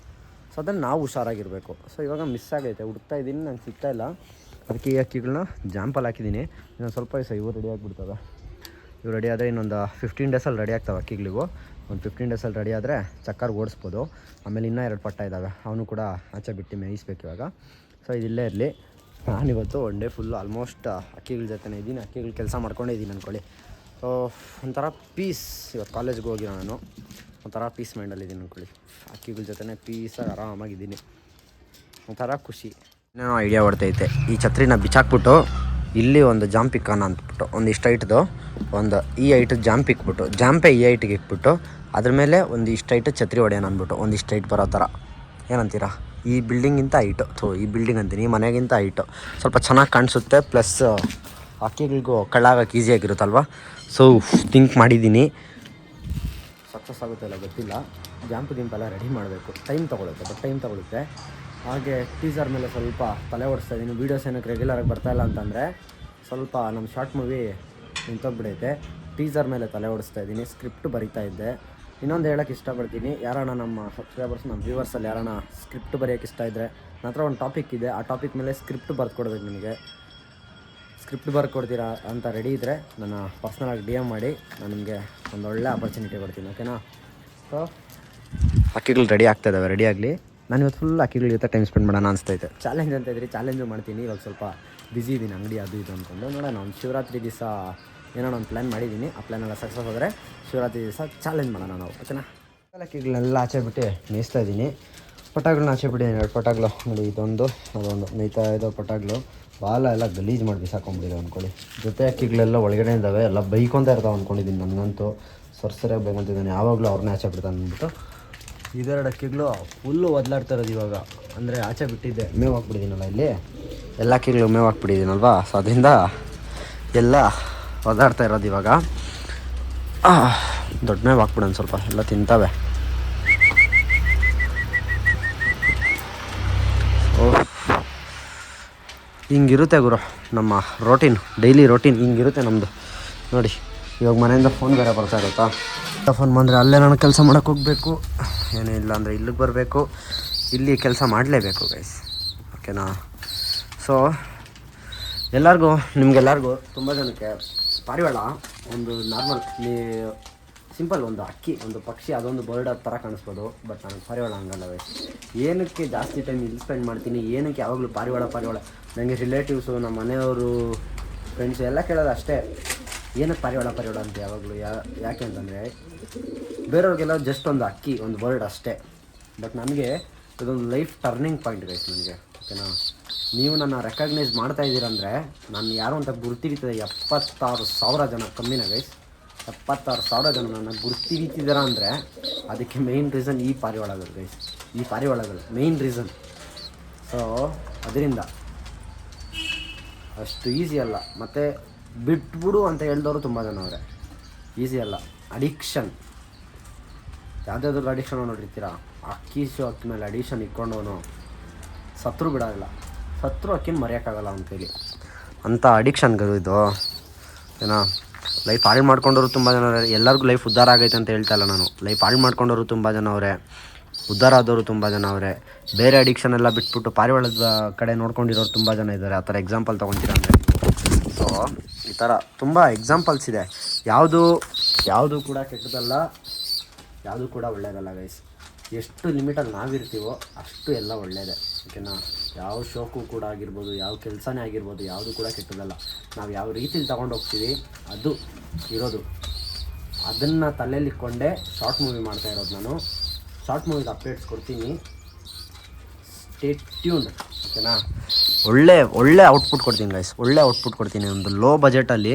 ಸೊ ಅದನ್ನು ನಾವು ಹುಷಾರಾಗಿರಬೇಕು. ಸೊ ಇವಾಗ ಮಿಸ್ ಆಗೈತೆ, ಹುಡುಕ್ತಾ ಇದ್ದೀನಿ, ನಂಗೆ ಸಿಗ್ತಾಯಿಲ್ಲ. ಅದಕ್ಕೆ ಈ ಅಕ್ಕಿಗಳನ್ನ ಜಾಂಪಲ್ಲಿ ಹಾಕಿದ್ದೀನಿ. ಇನ್ನೊಂದು ಸ್ವಲ್ಪ ದಿವಸ ಇವು ರೆಡಿ ಆಗಿಬಿಡ್ತವೆ. ಇವು ರೆಡಿ ಆದರೆ ಇನ್ನೊಂದು 15 ಡೇಸಲ್ಲಿ ರೆಡಿ ಆಗ್ತವೆ ಅಕ್ಕಿಗಳಿಗೂ. ಒಂದು 15 ಡೇಸಲ್ಲಿ ರೆಡಿ ಆದರೆ ಚಕ್ಕರ್ಗೆ ಓಡಿಸ್ಬೋದು. ಆಮೇಲೆ ಇನ್ನೂ 2 ಪಟ್ಟ ಇದ್ದಾವೆ, ಅವನು ಕೂಡ ಆಚೆ ಬಿಟ್ಟು ಮೇಯಿಸ್ಬೇಕು ಇವಾಗ. ಸೊ ಇದಿಲ್ಲೇ ಇರಲಿ. ನಾನಿವತ್ತು ಒನ್ ಡೇ ಫುಲ್ಲು ಆಲ್ಮೋಸ್ಟ್ ಅಕ್ಕಿಗಳ ಜೊತೆನೇ ಇದ್ದೀನಿ, ಅಕ್ಕಿಗಳು ಕೆಲಸ ಮಾಡ್ಕೊಂಡೇ ಇದ್ದೀನಿ ಅಂದ್ಕೊಳ್ಳಿ. ಸೊ ಒಂಥರ ಪೀಸ್. ಇವತ್ತು ಕಾಲೇಜ್ಗೆ ಹೋಗಿರೋ ನಾನು ಒಂಥರ ಪೀಸ್ ಮೈಂಡಲ್ಲಿದ್ದೀನಿ ಅಂದ್ಕೊಳ್ಳಿ. ಅಕ್ಕಿಗಳ ಜೊತೆನೇ ಪೀಸಾಗಿ ಆರಾಮಾಗಿದ್ದೀನಿ, ಒಂಥರ ಖುಷಿ. ಇನ್ನೇನೋ ಐಡಿಯಾ ಹೊಡ್ತೈತೆ. ಈ ಛತ್ರಿನ ಬಿಚ್ಚಾಕ್ಬಿಟ್ಟು ಇಲ್ಲಿ ಒಂದು ಜಾಂಪ್ ಇಕ್ಕೋಣ ಅಂದ್ಬಿಟ್ಟು, ಒಂದು ಇಷ್ಟು ಹೈಟ್ದು ಒಂದು ಈ ಹೈಟ್ ಜಾಂಪ್ ಇಕ್ಬಿಟ್ಟು, ಜಾಂಪೇ ಈ ಹೈಟಿಗೆ ಇಕ್ಬಿಟ್ಟು ಅದ್ರ ಮೇಲೆ ಒಂದು ಇಷ್ಟು ಹೈಟ್ ಛತ್ರಿ ಹೊಡೆಯೋಣ ಅಂದ್ಬಿಟ್ಟು, ಒಂದು ಇಷ್ಟು ಹೈಟ್ ಬರೋ ಥರ. ಏನಂತೀರಾ? ಈ ಬಿಲ್ಡಿಂಗಿಂತ ಹೈಟು, ಈ ಬಿಲ್ಡಿಂಗ್ ಅಂತೀನಿ, ಈ ಮನೆಗಿಂತ ಹೈಟು ಸ್ವಲ್ಪ ಚೆನ್ನಾಗಿ ಕಾಣಿಸುತ್ತೆ. ಪ್ಲಸ್ ಅಕ್ಕಿಗಳಿಗೂ ಕಳ್ಳಾಗಕ್ಕೆ ಈಸಿಯಾಗಿರುತ್ತಲ್ವ. ಸೊ ಥಿಂಕ್ ಮಾಡಿದ್ದೀನಿ. ಸಕ್ಸಸ್ ಆಗುತ್ತೆಲ್ಲ ಗೊತ್ತಿಲ್ಲ. ಜಾಂಪು ಗಿಂಪೆಲ್ಲ ರೆಡಿ ಮಾಡಬೇಕು, ಟೈಮ್ ತೊಗೊಳುತ್ತೆ. ಹಾಗೆ ಟೀಸರ್ ಮೇಲೆ ಸ್ವಲ್ಪ ತಲೆ ಓಡಿಸ್ತಾ ಇದ್ದೀನಿ. ವೀಡಿಯೋಸ್ ಏನಕ್ಕೆ ರೆಗ್ಯುಲರಾಗಿ ಬರ್ತಾಯಿಲ್ಲ ಅಂತಂದರೆ ಸ್ವಲ್ಪ ನಮ್ಮ ಶಾರ್ಟ್ ಮೂವಿ ನಿಂತೋಗ್ಬಿಡೈತೆ. ಟೀಸರ್ ಮೇಲೆ ತಲೆ ಓಡಿಸ್ತಾ ಇದ್ದೀನಿ, ಸ್ಕ್ರಿಪ್ಟ್ ಬರಿತಾ ಇದ್ದೆ. ಇನ್ನೊಂದು ಹೇಳೋಕ್ಕೆ ಇಷ್ಟಪಡ್ತೀನಿ, ಯಾರಣ್ಣ ನಮ್ಮ ಸಬ್ಸ್ಕ್ರೈಬರ್ಸ್, ನಮ್ಮ ವ್ಯೂವರ್ಸಲ್ಲಿ ಯಾರಣ್ಣ ಸ್ಕ್ರಿಪ್ಟ್ ಬರೆಯೋಕ್ಕೆ ಇಷ್ಟ ಇದ್ದರೆ, ನನ್ನ ಹತ್ರ ಒಂದು ಟಾಪಿಕ್ ಇದೆ, ಆ ಟಾಪಿಕ್ ಮೇಲೆ ಸ್ಕ್ರಿಪ್ಟ್ ಬರ್ಕೊಡ್ಬೇಕು. ನಿಮಗೆ ಸ್ಕ್ರಿಪ್ಟ್ ಬರ್ಕೊಡ್ತೀರಾ ಅಂತ ರೆಡಿ ಇದ್ದರೆ ನನ್ನ ಪರ್ಸ್ನಲಾಗಿ DM ಮಾಡಿ, ನಾನು ನಿಮಗೆ ಒಂದು ಒಳ್ಳೆ ಆಪರ್ಚುನಿಟಿ ಕೊಡ್ತೀನಿ, ಓಕೆನಾ? ಸೊ ಅಕ್ಕಿಗಳು ರೆಡಿ ಆಗ್ತಾಯಿದ್ದಾವೆ, ರೆಡಿ ಆಗಲಿ. ನಾನು ಇವತ್ತು ಫುಲ್ ಅಕ್ಕಿಗಳ ಜೊತೆ ಟೈಮ್ ಸ್ಪೆಂಡ್ ಮಾಡೋಣ ಅನಿಸ್ತೈತೆ. ಚಾಲೆಂಜ್ ಅಂತ ಇದ್ರಿ, ಚಾಲೆಂಜು ಮಾಡ್ತೀನಿ. ಇವಾಗ ಸ್ವಲ್ಪ ಬ್ಯುಸಿ ಇದ್ದೀನಿ, ಅಂಗಡಿ ಅದು ಇದು ಅಂದ್ಕೊಂಡು. ನೋಡೋಣ, ಒಂದು ಶಿವರಾತ್ರಿ ದಿವಸ ಏನೋ ಒಂದು ಪ್ಲ್ಯಾನ್ ಮಾಡಿದ್ದೀನಿ. ಆ ಪ್ಲ್ಯಾನೆಲ್ಲ ಸಕ್ಸಸ್ ಆದರೆ ಶಿವರಾತ್ರಿ ದಿವಸ ಚಾಲೆಂಜ್ ಮಾಡೋಣ ನಾವು, ಓಕೆನಾ? ಅಕ್ಕಿಗಳನ್ನೆಲ್ಲ ಆಚೆ ಬಿಟ್ಟು ಮೇಯಿಸ್ತಾ ಇದ್ದೀನಿ. ಪಟಾಗಳನ್ನ ಆಚೆ ಬಿಟ್ಟಿದ್ದೀನಿ, 2 ಪಟಾಗಳು ನೋಡಿ, ಇದೊಂದು ಅದೊಂದು ಮೇಯ್ತಾ ಇದ್ದೋ ಪಟಾಗಳು. ಬಾಲ ಎಲ್ಲ ಗಲೀಜು ಮಾಡಿ ಬಿಸಾಕೊಂಡ್ಬಿಟ್ಟಿದೆ ಅಂದ್ಕೊಳ್ಳಿ. ಜೊತೆ ಅಕ್ಕಿಗಳೆಲ್ಲ ಒಳಗಡೆ ಇದ್ದಾವೆ, ಎಲ್ಲ ಬೈಕೊಂತ ಇರ್ತಾವೆ ಅಂದ್ಕೊಂಡಿದ್ದೀನಿ. ನನಗಂತೂ ಸರಿಯಾಗಿ ಬೈಕೊಂತಿದ್ದಾನೆ, ಯಾವಾಗಲೂ ಅವ್ರನ್ನೇ ಆಚೆ ಬಿಡ್ತಾನೆ ಅಂದ್ಬಿಟ್ಟು. 2 ಅಕ್ಕಿಗಳು ಫುಲ್ಲು ಒದ್ಲಾಡ್ತಾ ಇರೋದು ಇವಾಗ. ಅಂದರೆ ಆಚೆ ಬಿಟ್ಟಿದ್ದೆ, ಮೇವು ಹಾಕ್ಬಿಟ್ಟಿದ್ದೀನಲ್ಲ ಇಲ್ಲಿ, ಎಲ್ಲ ಅಕ್ಕಿಗಳು ಮೇವು ಹಾಕ್ಬಿಟ್ಟಿದ್ದೀನಲ್ವಾ. ಸೊ ಅದರಿಂದ ಎಲ್ಲ ಒದ್ದಾಡ್ತಾ ಇರೋದು ಇವಾಗ. ದೊಡ್ಡ ಮೇವು ಹಾಕ್ಬಿಡೋಣ, ಸ್ವಲ್ಪ ಎಲ್ಲ ತಿಂತವೆ. ಹಿಂಗಿರುತ್ತೆ ಗುರು ನಮ್ಮ ರೋಟೀನ್, ಡೈಲಿ ರೋಟೀನ್ ಹಿಂಗಿರುತ್ತೆ ನಮ್ಮದು. ನೋಡಿ ಇವಾಗ ಮನೆಯಿಂದ ಫೋನ್ ಬೇರೆ ಬರ್ತಾ ಇರುತ್ತಾ. ಫೋನ್ ಬಂದರೆ ಅಲ್ಲೇ ನಾನು ಕೆಲಸ ಮಾಡೋಕ್ಕೆ ಹೋಗಬೇಕು, ಏನೇ ಇಲ್ಲ ಅಂದರೆ ಇಲ್ಲಿಗೆ ಬರಬೇಕು, ಇಲ್ಲಿ ಕೆಲಸ ಮಾಡಲೇಬೇಕು ಗೈಸ್, ಓಕೆನಾ? ಸೊ ಎಲ್ಲರಿಗೂ, ನಿಮಗೆಲ್ಲರಿಗೂ ತುಂಬ ಜನಕ್ಕೆ ಪಾರಿವಾಳ ಒಂದು ನಾರ್ಮಲ್ ಸಿಂಪಲ್ ಒಂದು ಅಕ್ಕಿ, ಒಂದು ಪಕ್ಷಿ, ಅದೊಂದು ಬರ್ಡ್ ಥರ ಕಾಣಿಸ್ಬೋದು. ಬಟ್ ನನಗೆ ಪಾರಿವಾಳ ಹಂಗಲ್ಲ ಗೈಸ್. ಏನಕ್ಕೆ ಜಾಸ್ತಿ ಟೈಮ್ ಇಲ್ಲಿ ಸ್ಪೆಂಡ್ ಮಾಡ್ತೀನಿ, ಏನಕ್ಕೆ ಯಾವಾಗಲೂ ಪಾರಿವಾಳ ನನಗೆ ರಿಲೇಟಿವ್ಸು, ನಮ್ಮ ಮನೆಯವರು, ಫ್ರೆಂಡ್ಸು ಎಲ್ಲ ಕೇಳೋದು ಅಷ್ಟೇ, ಏನಕ್ಕೆ ಪಾರಿವಾಳ ಅಂತ ಯಾವಾಗಲೂ. ಯಾಕೆ ಅಂತಂದರೆ ಬೇರೆಯವ್ರಿಗೆಲ್ಲ ಜಸ್ಟ್ ಒಂದು ಅಕ್ಕಿ, ಒಂದು ಬರ್ಡ್ ಅಷ್ಟೇ. ಬಟ್ ನನಗೆ ಇದೊಂದು ಲೈಫ್ ಟರ್ನಿಂಗ್ ಪಾಯಿಂಟ್ ಗೈಸ್ ನನಗೆ, ಓಕೆನಾ? ನೀವು ನನ್ನ ರೆಕಗ್ನೈಸ್ ಮಾಡ್ತಾ ಇದ್ದೀರಂದರೆ ನಾನು ಯಾರು ಅಂತ ಗುರ್ತಿರಿತದೆ. 76,000 ಜನ, ಕಮ್ಮಿನ ಗೈಸ್, 76,000 ಜನ ನನ್ನ ಗುರ್ತಿರಿತಿದಾರ ಅಂದರೆ ಅದಕ್ಕೆ ಮೇಯ್ನ್ ರೀಸನ್ ಈ ಪಾರಿವಾಳಗಳು ಗೈಸ್, ಈ ಪಾರಿವಾಳಗಳು ಮೇಯ್ನ್ ರೀಸನ್. ಸೊ ಅದರಿಂದ ಅಷ್ಟು ಈಸಿ ಅಲ್ಲ. ಮತ್ತು ಬಿಟ್ಬಿಡು ಅಂತ ಹೇಳಿದವರು ತುಂಬ ಜನ ಅವರೇ. ಈಸಿ ಅಲ್ಲ. ಅಡಿಕ್ಷನ್, ಯಾವುದಾದ್ರೂ ಅಡಿಕ್ಷನ್ ನೋಡಿರ್ತೀರಾ, ಅಕ್ಕಿ ಮೇಲೆ ಅಡಿಕ್ಷನ್ ಇಟ್ಕೊಂಡವನು ಸತ್ರು ಬಿಡೋದಿಲ್ಲ, ಸತ್ರು ಅಕ್ಕಿನ ಮರೆಯೋಕ್ಕಾಗಲ್ಲ ಅವನ ಕೈಲಿ. ಅಂಥ ಅಡಿಕ್ಷನ್ಗಳು ಇದು, ಏನೋ. ಲೈಫ್ ಹಾಳು ಮಾಡ್ಕೊಂಡವರು ತುಂಬ ಜನ ಅವರೇ. ಎಲ್ಲರಿಗೂ ಲೈಫ್ ಉದ್ಧಾರ ಆಗೈತೆ ಅಂತ ಹೇಳ್ತಾ ಇಲ್ಲ ನಾನು. ಲೈಫ್ ಹಾಳು ಮಾಡ್ಕೊಂಡವರು ತುಂಬ ಜನ ಅವರೇ, ಉದ್ಧಾರ ಆದವರು ತುಂಬ ಜನ ಅವರೇ. ಬೇರೆ ಅಡಿಕ್ಷನ್ ಎಲ್ಲ ಬಿಟ್ಬಿಟ್ಟು ಪಾರಿವಾಳದ ಕಡೆ ನೋಡ್ಕೊಂಡಿರೋರು ತುಂಬ ಜನ ಇದ್ದಾರೆ. ಆ ಥರ ಎಕ್ಸಾಂಪಲ್ ತೊಗೊತೀರ ಅಂದರೆ. ಸೊ ಈ ಒಂಥರ ತುಂಬ ಎಕ್ಸಾಂಪಲ್ಸ್ ಇದೆ. ಯಾವುದು ಕೂಡ ಕೆಟ್ಟದಲ್ಲ, ಯಾವುದು ಕೂಡ ಒಳ್ಳೆಯದಲ್ಲ ಗೈಸ್. ಎಷ್ಟು ಲಿಮಿಟಲ್ಲಿ ನಾವಿರ್ತೀವೋ ಅಷ್ಟು ಎಲ್ಲ ಒಳ್ಳೆಯದೇ, ಓಕೆನಾ. ಯಾವ ಶೋಕು ಕೂಡ ಆಗಿರ್ಬೋದು, ಯಾವ ಕೆಲಸನೇ ಆಗಿರ್ಬೋದು, ಯಾವುದು ಕೂಡ ಕೆಟ್ಟದಲ್ಲ. ನಾವು ಯಾವ ರೀತಿಲಿ ತೊಗೊಂಡೋಗ್ತೀವಿ ಅದು ಇರೋದು. ಅದನ್ನು ತಲೆಯಲ್ಲಿ ಇಟ್ಕೊಂಡೆ ಶಾರ್ಟ್ ಮೂವಿ ಮಾಡ್ತಾ ಇರೋದು ನಾನು. ಶಾರ್ಟ್ ಮೂವಿಗೆ ಅಪ್ಡೇಟ್ಸ್ ಕೊಡ್ತೀನಿ, ಸ್ಟೇ ಟ್ಯೂನ್ಡ್, ಓಕೆನಾ. ಒಳ್ಳೆ ಔಟ್ಪುಟ್ ಕೊಡ್ತೀನಿ ಗೈಸ್, ಒಳ್ಳೆ ಔಟ್ಪುಟ್ ಕೊಡ್ತೀನಿ. ಒಂದು ಲೋ ಬಜೆಟಲ್ಲಿ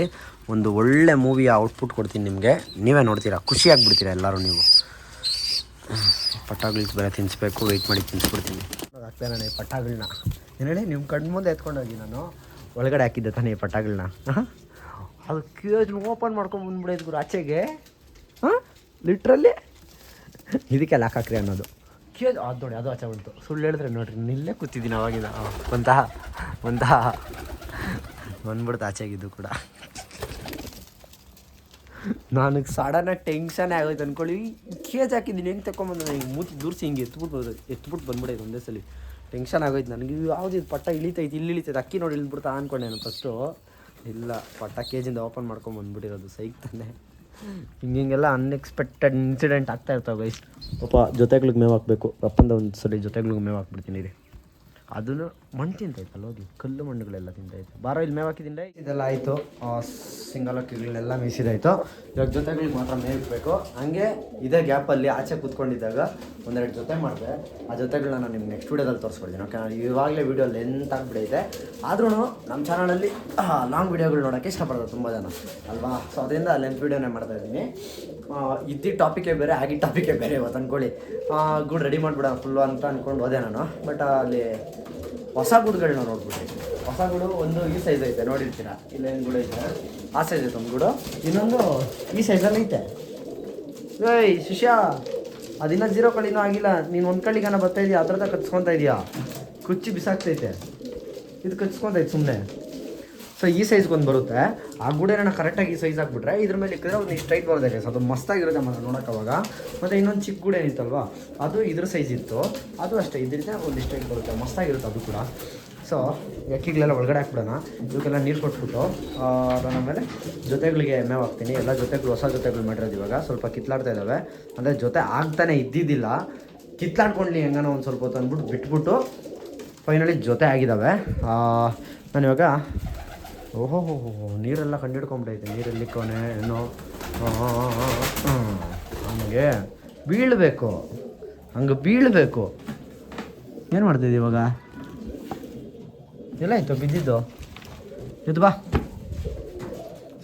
ಒಂದು ಒಳ್ಳೆ ಮೂವಿಯ ಔಟ್ಪುಟ್ ಕೊಡ್ತೀನಿ ನಿಮಗೆ. ನೀವೇ ನೋಡ್ತೀರಾ, ಖುಷಿಯಾಗಿಬಿಡ್ತೀರಾ ಎಲ್ಲರೂ ನೀವು. ಪಟಾಗಳು ಬೇರೆ ತಿನ್ನಿಸ್ಬೇಕು, ವೆಯ್ಟ್ ಮಾಡಿ ತಿನ್ನಿಸ್ಬಿಡ್ತೀನಿ. ಆಗ್ತಾ ನಾನು ಈ ಪಟಾಗಳನ್ನ ಏನು ಹೇಳಿ ನಿಮ್ಮ ಕಣ್ಣು ಮುಂದೆ ಎತ್ಕೊಂಡೋಗಿ ನಾನು ಒಳಗಡೆ ಹಾಕಿದ್ದೆ ತಾನೇ ಈ ಪಟಾಗಳನ್ನ. ಅದು ಕೇಜ್ ಓಪನ್ ಮಾಡ್ಕೊಂಡು ಬಂದ್ಬಿಡೋದು ಗುರು ಆಚೆಗೆ. ಲಿಟ್ರಲ್ಲಿ ಇದಕ್ಕೆ ಹಾಕ್ರಿ ಅನ್ನೋದು. ಕೇಜ್ ಅದು ನೋಡಿ, ಅದು ಆಚೆ ಬಂತು. ಸುಳ್ಳು ಹೇಳಿದ್ರೆ ನೋಡ್ರಿ, ನಿಲ್ಲೇ ಕೂತಿದ್ದೀನಿ ಅವಾಗಿನ. ಬಂದ್ಬಿಡ್ತು ಆಚೆಗಿದ್ದು ಕೂಡ. ನನಗೆ ಸಡನ್ನಾಗಿ ಟೆನ್ಷನ್ ಆಗೋಯ್ತು ಅಂದ್ಕೊಳ್ಳಿ. ಕೇಜ್ ಹಾಕಿದ್ದೀನಿ, ಹೆಂಗೆ ತಗೊಂಬಂದು ಹಿಂಗೆ ಮೂತಿ ದೂರಿಸಿ ಹಿಂಗೆ ಎತ್ಬಿಟ್ಟು ಬಂದ್ಬಿಡೈತೆ ಒಂದೇ ಸಲ. ಟೆನ್ಷನ್ ಆಗೋಯ್ತು ನನಗೆ. ಯಾವುದು ಇದು ಪಟ್ಟ ಇಳಿತೈತೆ ಅಕ್ಕಿ ನೋಡಿ ಇಳಿದ್ಬಿಡ್ತಾ ಅಂದ್ಕೊಂಡೆ ನಾನು ಫಸ್ಟು. ಇಲ್ಲ, ಪಟ್ಟ ಕೇಜಿಂದ ಓಪನ್ ಮಾಡ್ಕೊಂಡು ಬಂದ್ಬಿಟ್ಟಿರೋದು. ಸೈಕ್ ತಾನೆ, ಹಿಂಗೆಲ್ಲ ಅನ್ಎಕ್ಸ್ಪೆಕ್ಟೆಡ್ ಇನ್ಸಿಡೆಂಟ್ ಆಗ್ತಾ ಇರ್ತಾವೆ ಗೈಸ್. ಪಾಪ ಜೊತೆಗಳಿಗೆ ಮೇವು ಹಾಕಬೇಕು, ರಪ್ಪಂದ ಒಂದು ಸಲ ಜೊತೆಗಳಿಗೆ ಮೇವು ಹಾಕ್ಬಿಡ್ತೀನಿ ರೀ. ಅದನ್ನು ಮಣ್ಣು ತಿಂತೈತಲ್ಲ, ಹೋಗಿ ಕಲ್ಲು ಮಣ್ಣುಗಳೆಲ್ಲ ತಿಂತೈತೆ. ಬಾರೋ ಇಲ್ಲಿ ಮೇವು ಹಾಕಿದ್ದೀನಿ. ಇದೆಲ್ಲ ಆಯಿತು, ಸಿಂಗಲ್ ಅಕ್ಕಿಗಳನ್ನೆಲ್ಲ ಮೇಯಿಸಿದಾಯಿತು. ಇವಾಗ ಜೊತೆಗಳಿಗೆ ಮಾತ್ರ ಮೇಯಿಸ್ಬೇಕು. ಹಂಗೆ ಇದೇ ಗ್ಯಾಪಲ್ಲಿ ಆಚೆ ಕೂತ್ಕೊಂಡಿದ್ದಾಗ ಒಂದೆರಡು ಜೊತೆ ಮಾಡಿದೆ. ಆ ಜೊತೆಗಳನ್ನ ನಾನು ನಿಮ್ಗೆ ನೆಕ್ಸ್ಟ್ ವೀಡಿಯೋದಲ್ಲಿ ತೋರಿಸ್ಕೊಡ್ತೀನಿ, ಓಕೆ. ನಾನು ಇವಾಗಲೇ ವೀಡಿಯೋ ಲೆಂತ್ ಆಗಿಬಿಡೈತೆ. ಆದ್ರೂ ನಮ್ಮ ಚಾನಲಲ್ಲಿ ಲಾಂಗ್ ವೀಡಿಯೋಗಳು ನೋಡೋಕ್ಕೆ ಇಷ್ಟಪಡ್ತಾರೆ ತುಂಬ ಜನ ಅಲ್ವಾ. ಸೊ ಅದರಿಂದ ಲೆಂತ್ ವೀಡಿಯೋನೇ ಮಾಡ್ತಾಯಿದ್ದೀನಿ. ಇದ್ದಿದ್ದ ಟಾಪಿಕೇ ಬೇರೆ, ಆಗಿದ್ದ ಟಾಪಿಕೇ ಬೇರೆ ಇವತ್ತು ಅಂದ್ಕೊಳ್ಳಿ. ಗೂಡು ರೆಡಿ ಮಾಡಿಬಿಡ ಫುಲ್ಲು ಅಂತ ಅಂದ್ಕೊಂಡು ಹೋದೆ ನಾನು. ಬಟ್ ಅಲ್ಲಿ ಹೊಸ ಗೂಡುಗಳನ್ನ ನೋಡ್ಬಿಟ್ಟೆ. ಹೊಸ ಗೂಡು ಒಂದು ಈ ಸೈಜ್ ಐತೆ, ನೋಡಿರ್ತೀರಾ. ಇಲ್ಲೇನು ಗೂಡು ಐತೆ, ಆ ಸೈಜ್ ಐತೆ ಒಂದು ಗೂಡು. ಇನ್ನೊಂದು ಈ ಸೈಜಲ್ಲಿ ಐತೆ. ಏಯ್ ಶಿಷ್ಯ, ಅದಿನ್ನ 0 ಕಳಿನೂ ಆಗಿಲ್ಲ, ನೀನು ಒಂದು ಕಳಿಗಾನ ಬರ್ತಾ ಇದೆಯಾ, ಅದ್ರದ ಕಚ್ಕೊತಾ ಇದೆಯಾ, ಕುಚ್ಚಿ ಬಿಸಾಕ್ತೈತೆ. ಇದು ಕಚ್ಕೊತೈತೆ ಸುಮ್ಮನೆ. ಸೊ ಈ ಸೈಜ್ಗೊಂದು ಬರುತ್ತೆ. ಆ ಗೂಡೇನ ಕರೆಕ್ಟಾಗಿ ಈ ಸೈಜ್ ಹಾಕ್ಬಿಟ್ರೆ ಇದ್ರ ಮೇಲೆ ಇಕ್ಕಿದ್ರೆ ಒಂದು ಸ್ಟ್ರೈಟ್ ಬರೋದೇ. ಸೊ ಅದು ಮಸ್ತಾಗಿರುತ್ತೆ ಮಾತ್ರ ನೋಡೋಕೆ ಅವಾಗ. ಮತ್ತು ಇನ್ನೊಂದು ಚಿಕ್ಕ ಗೂಡೆ ಏನಿತ್ತಲ್ವ, ಅದು ಇದ್ರ ಸೈಜ್ ಇತ್ತು. ಅದು ಅಷ್ಟೇ, ಇದರಿಂದ ಒಂದು ಸ್ಟ್ರೈಟ್ ಬರುತ್ತೆ, ಮಸ್ತಾಗಿರುತ್ತೆ ಅದು ಕೂಡ. ಸೊ ಅಕ್ಕಿಗಳೆಲ್ಲ ಒಳಗಡೆ ಹಾಕ್ಬಿಡೋಣ. ಇವಕ್ಕೆಲ್ಲ ನೀರು ಕೊಟ್ಬಿಟ್ಟು ಆಮೇಲೆ ಜೊತೆಗಳಿಗೆ ಮೇವು ಹಾಕ್ತೀನಿ. ಎಲ್ಲ ಜೊತೆಗಳು ಹೊಸ ಜೊತೆಗಳು ಮಾಡಿರೋದು ಇವಾಗ ಸ್ವಲ್ಪ ಕಿತ್ಲಾಡ್ತಾ ಇದ್ದಾವೆ. ಅಂದರೆ ಜೊತೆ ಆಗ್ತಾನೆ ಇದ್ದಿದ್ದಿಲ್ಲ, ಕಿತ್ಲಾಡ್ಕೊಂಡ್ಲಿ ಹೆಂಗನೋ ಒಂದು ಸ್ವಲ್ಪ ಹೊತ್ತು ಅಂದ್ಬಿಟ್ಟು ಬಿಟ್ಬಿಟ್ಟು ಫೈನಲಿ ಜೊತೆ ಆಗಿದ್ದಾವೆ. ನಾನು ಇವಾಗ ಓಹೋ ನೀರೆಲ್ಲ ಕಂಡಿಡ್ಕೊಂಬಿಟ್ಟೈತೆ. ನೀರೆಲ್ಲಿಕ್ಕೋನೆ ಏನೋ ಹಂಗೆ ಬೀಳಬೇಕು. ಏನು ಮಾಡ್ತಿದ್ದೆ ಇವಾಗ? ಎಲ್ಲಾಯ್ತು ಬಿದ್ದಿದ್ದು? ಇದು ಬಾ.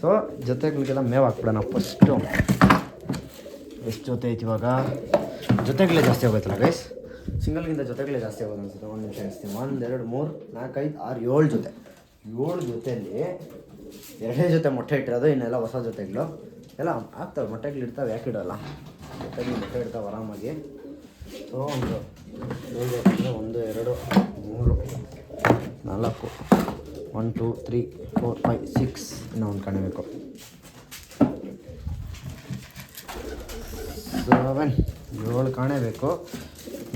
ಸೊ ಜೊತೆಗಳಿಗೆಲ್ಲ ಮೇವು ಹಾಕ್ಬಿಡೋಣ ಫಸ್ಟು. ಎಷ್ಟು ಜೊತೆ ಐತಿ ಇವಾಗ? ಜೊತೆಗಳೇ ಜಾಸ್ತಿ ಆಗೋಯ್ತಲ್ಲ ಗೈಸ್. ಸಿಂಗಲ್ಗಿಂತ ಜೊತೆಗಳೇ ಜಾಸ್ತಿ ಆಗೋದು ಅನ್ಸುತ್ತೆ. ಒಂದು ನಿಮಿಷ ಎಣಿಸ್ತೀನಿ. 1 2 3 4 5 6 7 ಜೊತೆ. 7 ಜೊತೆಯಲ್ಲಿ 2 ಜೊತೆ ಮೊಟ್ಟೆ ಇಟ್ಟಿರೋದು, ಇನ್ನೆಲ್ಲ ಹೊಸ ಜೊತೆಗಳು ಎಲ್ಲ ಆಗ್ತವೆ. ಮೊಟ್ಟೆಗಳು ಇಡ್ತಾವೆ, ಯಾಕೆ ಇಡೋಲ್ಲ? ಮೊಟ್ಟೆಗಳು ಮೊಟ್ಟೆ ಇಡ್ತಾವೆ ಆರಾಮಾಗಿ. ಸೊ ಒಂದು 7 1 2 3 4 1 2 3 4 5 6 ಇನ್ನೂ ಒಂದು ಕಾಣಬೇಕು. 7 ಕಾಣಬೇಕು.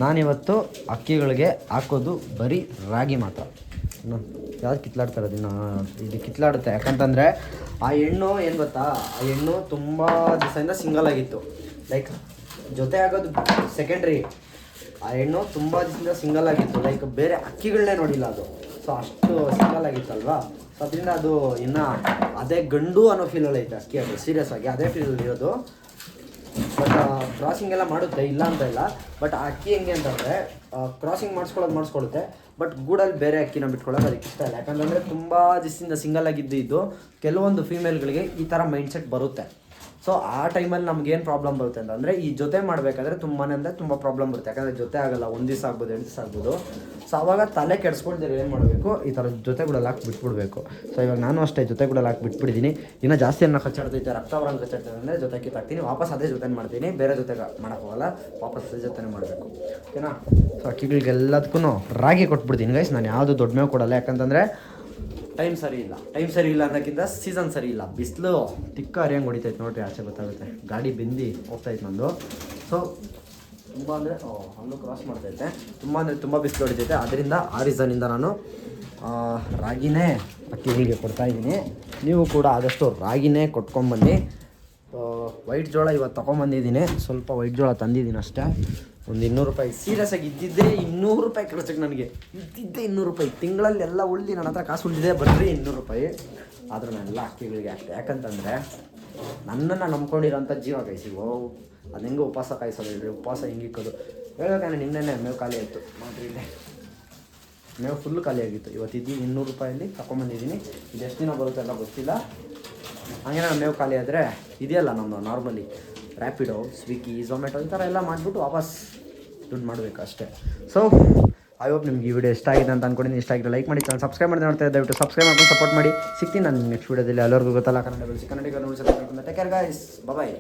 ನಾನಿವತ್ತು ಅಕ್ಕಿಗಳಿಗೆ ಹಾಕೋದು ಬರೀ ರಾಗಿ ಮಾತ್ರ. ಯಾವ್ದು ಕಿತ್ಲಾಡ್ತಾ ಇರೋದು? ಇದು ಕಿತ್ಲಾಡುತ್ತೆ. ಯಾಕಂತಂದರೆ ಆ ಹೆಣ್ಣು ಏನು ಗೊತ್ತಾ, ಆ ಹೆಣ್ಣು ತುಂಬ ದಿವಸದಿಂದ ಸಿಂಗಲ್ ಆಗಿತ್ತು. ಲೈಕ್ ಜೊತೆ ಆಗೋದು ಸೆಕೆಂಡ್ರಿ. ಆ ಹೆಣ್ಣು ತುಂಬ ದಿವಸದಿಂದ ಸಿಂಗಲ್ ಆಗಿತ್ತು. ಲೈಕ್ ಬೇರೆ ಅಕ್ಕಿಗಳನ್ನೇ ನೋಡಿಲ್ಲ ಅದು. ಸೊ ಅಷ್ಟು ಸಿಂಗಲ್ ಆಗಿತ್ತಲ್ವಾ. ಸೊ ಅದರಿಂದ ಅದು ಇನ್ನು ಅದೇ ಗಂಡು ಅನ್ನೋ ಫೀಲಲ್ಲಿ ಐತೆ ಅಕ್ಕಿ. ಅದು ಸೀರಿಯಸ್ ಆಗಿ ಅದೇ ಫೀಲಲ್ಲಿ ಇರೋದು. ಬಟ್ ಕ್ರಾಸಿಂಗ್ ಎಲ್ಲ ಮಾಡುತ್ತೆ, ಇಲ್ಲ ಅಂತ ಇಲ್ಲ. ಬಟ್ ಆ ಅಕ್ಕಿ ಹೆಂಗೆ ಅಂತಂದರೆ ಕ್ರಾಸಿಂಗ್ ಮಾಡಿಸ್ಕೊಳ್ಳುತ್ತೆ. ಬಟ್ ಗೂಡಲ್ಲಿ ಬೇರೆ ಅಕ್ಕಿನ ಬಿಟ್ಕೊಳ್ಳೋದು ಅದಕ್ಕೆ ಇಷ್ಟ ಇಲ್ಲ. ಯಾಕಂತಂದರೆ ತುಂಬ ದಿವಸದಿಂದ ಸಿಂಗಲ್ ಆಗಿದ್ದು ಕೆಲವೊಂದು ಫೀಮೇಲ್ಗಳಿಗೆ ಈ ಥರ ಮೈಂಡ್ಸೆಟ್ ಬರುತ್ತೆ. ಸೊ ಆ ಟೈಮಲ್ಲಿ ನಮ್ಗೇನು ಪ್ರಾಬ್ಲಮ್ ಬರುತ್ತೆ ಅಂತಂದರೆ, ಈ ಜೊತೆ ಮಾಡಬೇಕಾದ್ರೆ ತುಂಬ ಪ್ರಾಬ್ಲಮ್ ಬರುತ್ತೆ. ಯಾಕಂದರೆ ಜೊತೆ ಆಗೋಲ್ಲ, 1 ದಿವಸ ಆಗ್ಬೋದು, 2 ದಿವಸ ಆಗ್ಬೋದು. ಸೊ ಆವಾಗ ತಲೆ ಕೆಡಿಸ್ಕೊಳ್ತೀರಿ ಏನು ಮಾಡಬೇಕು, ಈ ಥರ ಜೊತೆಗಳಲ್ಲಿ ಹಾಕಿ ಬಿಟ್ಬಿಡ್ಬೇಕು. ಸೊ ಇವಾಗ ನಾನು ಅಷ್ಟೇ ಜೊತೆಗಳಲ್ಲಿ ಹಾಕಿ ಬಿಟ್ಬಿಟ್ಟಿದ್ದೀನಿ. ಇನ್ನೂ ಜಾಸ್ತಿ ಅನ್ನ ಕಚ್ಚಾಡ್ತೈತೆ, ರಕ್ತವರನ್ನು ಕಚ್ಚಾಡ್ತೈತೆ ಅಂದರೆ ಜೊತೆ ಕಿತ್ತಾಕ್ತೀನಿ, ವಾಪಸ್ ಅದೇ ಜೊತೆ ಮಾಡ್ತೀನಿ. ಬೇರೆ ಜೊತೆಗೆ ಮಾಡೋಕ್ಕೋಗಲ್ಲ, ವಾಪಸ್ ಅದೇ ಜೊತೆ ಮಾಡಬೇಕು, ಓಕೆನಾ. ಸೊ ಅಕ್ಕಿಗಳಿಗೆಲ್ಲದಕ್ಕೂ ರಾಗಿ ಕೊಟ್ಬಿಡ್ತೀನಿ ಗೈಸ್. ನಾನು ಯಾವುದು ದೊಡ್ಡ ಮೇವು ಕೊಡಲ್ಲ. ಯಾಕಂತಂದರೆ ಟೈಮ್ ಸರಿ ಇಲ್ಲ ಅನ್ನೋಕ್ಕಿಂತ ಸೀಸನ್ ಸರಿ ಇಲ್ಲ. ಬಿಸಿಲು ತಿಕ್ಕ ಹರಿಯಂಗೆ ಹೊಡಿತೈತೆ ನೋಡಿರಿ, ಆಚೆ ಗೊತ್ತಾಗುತ್ತೆ. ಗಾಡಿ ಬೆಂದು ಹೋಗ್ತಾಯಿತ್ತು ನಂದು. ಸೊ ತುಂಬ ಅಂದರೆ ಅಲ್ಲೂ ಕ್ರಾಸ್ ಮಾಡ್ತೈತೆ. ತುಂಬ ಬಿಸಿಲು ಹೊಡಿತೈತೆ. ಅದರಿಂದ ಆ ರೀಸನಿಂದ ನಾನು ರಾಗಿನೇ ಹಕ್ಕಿಗಳಿಗೆ ಕೊಡ್ತಾಯಿದ್ದೀನಿ. ನೀವು ಕೂಡ ಆದಷ್ಟು ರಾಗಿನೇ ಕೊಟ್ಕೊಂಬನ್ನಿ. ವೈಟ್ ಜೋಳ ಇವತ್ತು ತೊಗೊಂಬಂದಿದ್ದೀನಿ, ಸ್ವಲ್ಪ ವೈಟ್ ಜೋಳ ತಂದಿದ್ದೀನಿ ಅಷ್ಟೇ. ಒಂದು 200 ರೂಪಾಯಿ ಸೀರಿಯಸ್ ಆಗಿ ಇದ್ದಿದ್ದೇ 200 ರೂಪಾಯಿ ಖರ್ಚಿಗೆ ನನಗೆ ಇದ್ದಿದ್ದೇ 200 ರೂಪಾಯಿ. ತಿಂಗಳಲ್ಲಿ ಎಲ್ಲ ಉಳಿದು ನನ್ನ ಹತ್ರ ಕಾಸು ಉಳಿದಿದೆ ಬರ್ರಿ 200 ರೂಪಾಯಿ. ಆದರೂ ನಾನೆಲ್ಲ ಹಕ್ಕಿಗಳಿಗೆ ಅಷ್ಟೇ. ಯಾಕಂತಂದರೆ ನನ್ನನ್ನು ನಂಬ್ಕೊಂಡಿರೋಂಥ ಜೀವ ಕಾಯಿಸಿವೋ ಅದು ಹೆಂಗೆ ಉಪವಾಸ ಕಾಯಿಸೋದು ಹೇಳ್ರಿ, ಉಪವಾಸ ಹೆಂಗಿಕ್ಕೋದು ಹೇಳ್ಬೇಕಂದ್ರೆ ನಿನ್ನೆ ಮೇವು ಖಾಲಿ ಆಯಿತು ನೋಡ್ರಿ. ಇಲ್ಲೇ ಮೇವು ಫುಲ್ ಖಾಲಿ ಆಗಿತ್ತು. ಇವತ್ತು ಇದ್ದೀನಿ 200 ರೂಪಾಯಲ್ಲಿ ತಗೊಂಬಂದಿದ್ದೀನಿ. ಇದು ಎಷ್ಟು ದಿನ ಬರುತ್ತೆ ಎಲ್ಲ ಗೊತ್ತಿಲ್ಲ. ಹಾಗೆ ನಾನು ಮೇವು ಖಾಲಿ ಆದರೆ ಇದೆಯಲ್ಲ ನಮ್ಮ ನಾರ್ಮಲಿ ರ್ಯಾಪಿಡೋ, ಸ್ವಿಗ್ಗಿ, ಝೊಮ್ಯಾಟೊ ಈ ಥರ ಎಲ್ಲ ಮಾಡಿಬಿಟ್ಟು ವಾಪಸ್ ದುಡ್ಡು ಮಾಡಬೇಕು ಅಷ್ಟೇ. ಸೊ ಐ ಹೋಪ್ ನಿಮ್ಗೆ ಈ ವಿಡಿಯೋ ಇಷ್ಟ ಆಗಿದೆ ಅಂತ ಅಂದ್ಕೊಂಡಿದ್ದೀನಿ. ಇಷ್ಟ ಆಗಿದ್ರೆ ಲೈಕ್ ಮಾಡಿ, ಚಾನಲ್ ಸಬ್ಸ್ಕ್ರೈಬ್ ಮಾಡಿ ನೋಡ್ತಾ ದಯವಿಟ್ಟು ಸಬ್ಸ್ಕ್ರೈಬ್ ಮಾಡ್ಕೊಂಡು ಸಪೋರ್ಟ್ ಮಾಡಿ. ಸಿಗ್ತೀನಿ ನಾನು ನೆಕ್ಸ್ಟ್ ವೀಡಿಯೋದಲ್ಲಿ. ಎಲ್ಲರಿಗೂ ಗೊತ್ತಲ್ಲ ಕನ್ನಡ ಬೆಳೆಸಿ ಕನ್ನಡಿಗರು ನೋಡಿ. ಟೇಕ್ ಕೇರ್ ಗೈಸ್, ಬಾಯ್.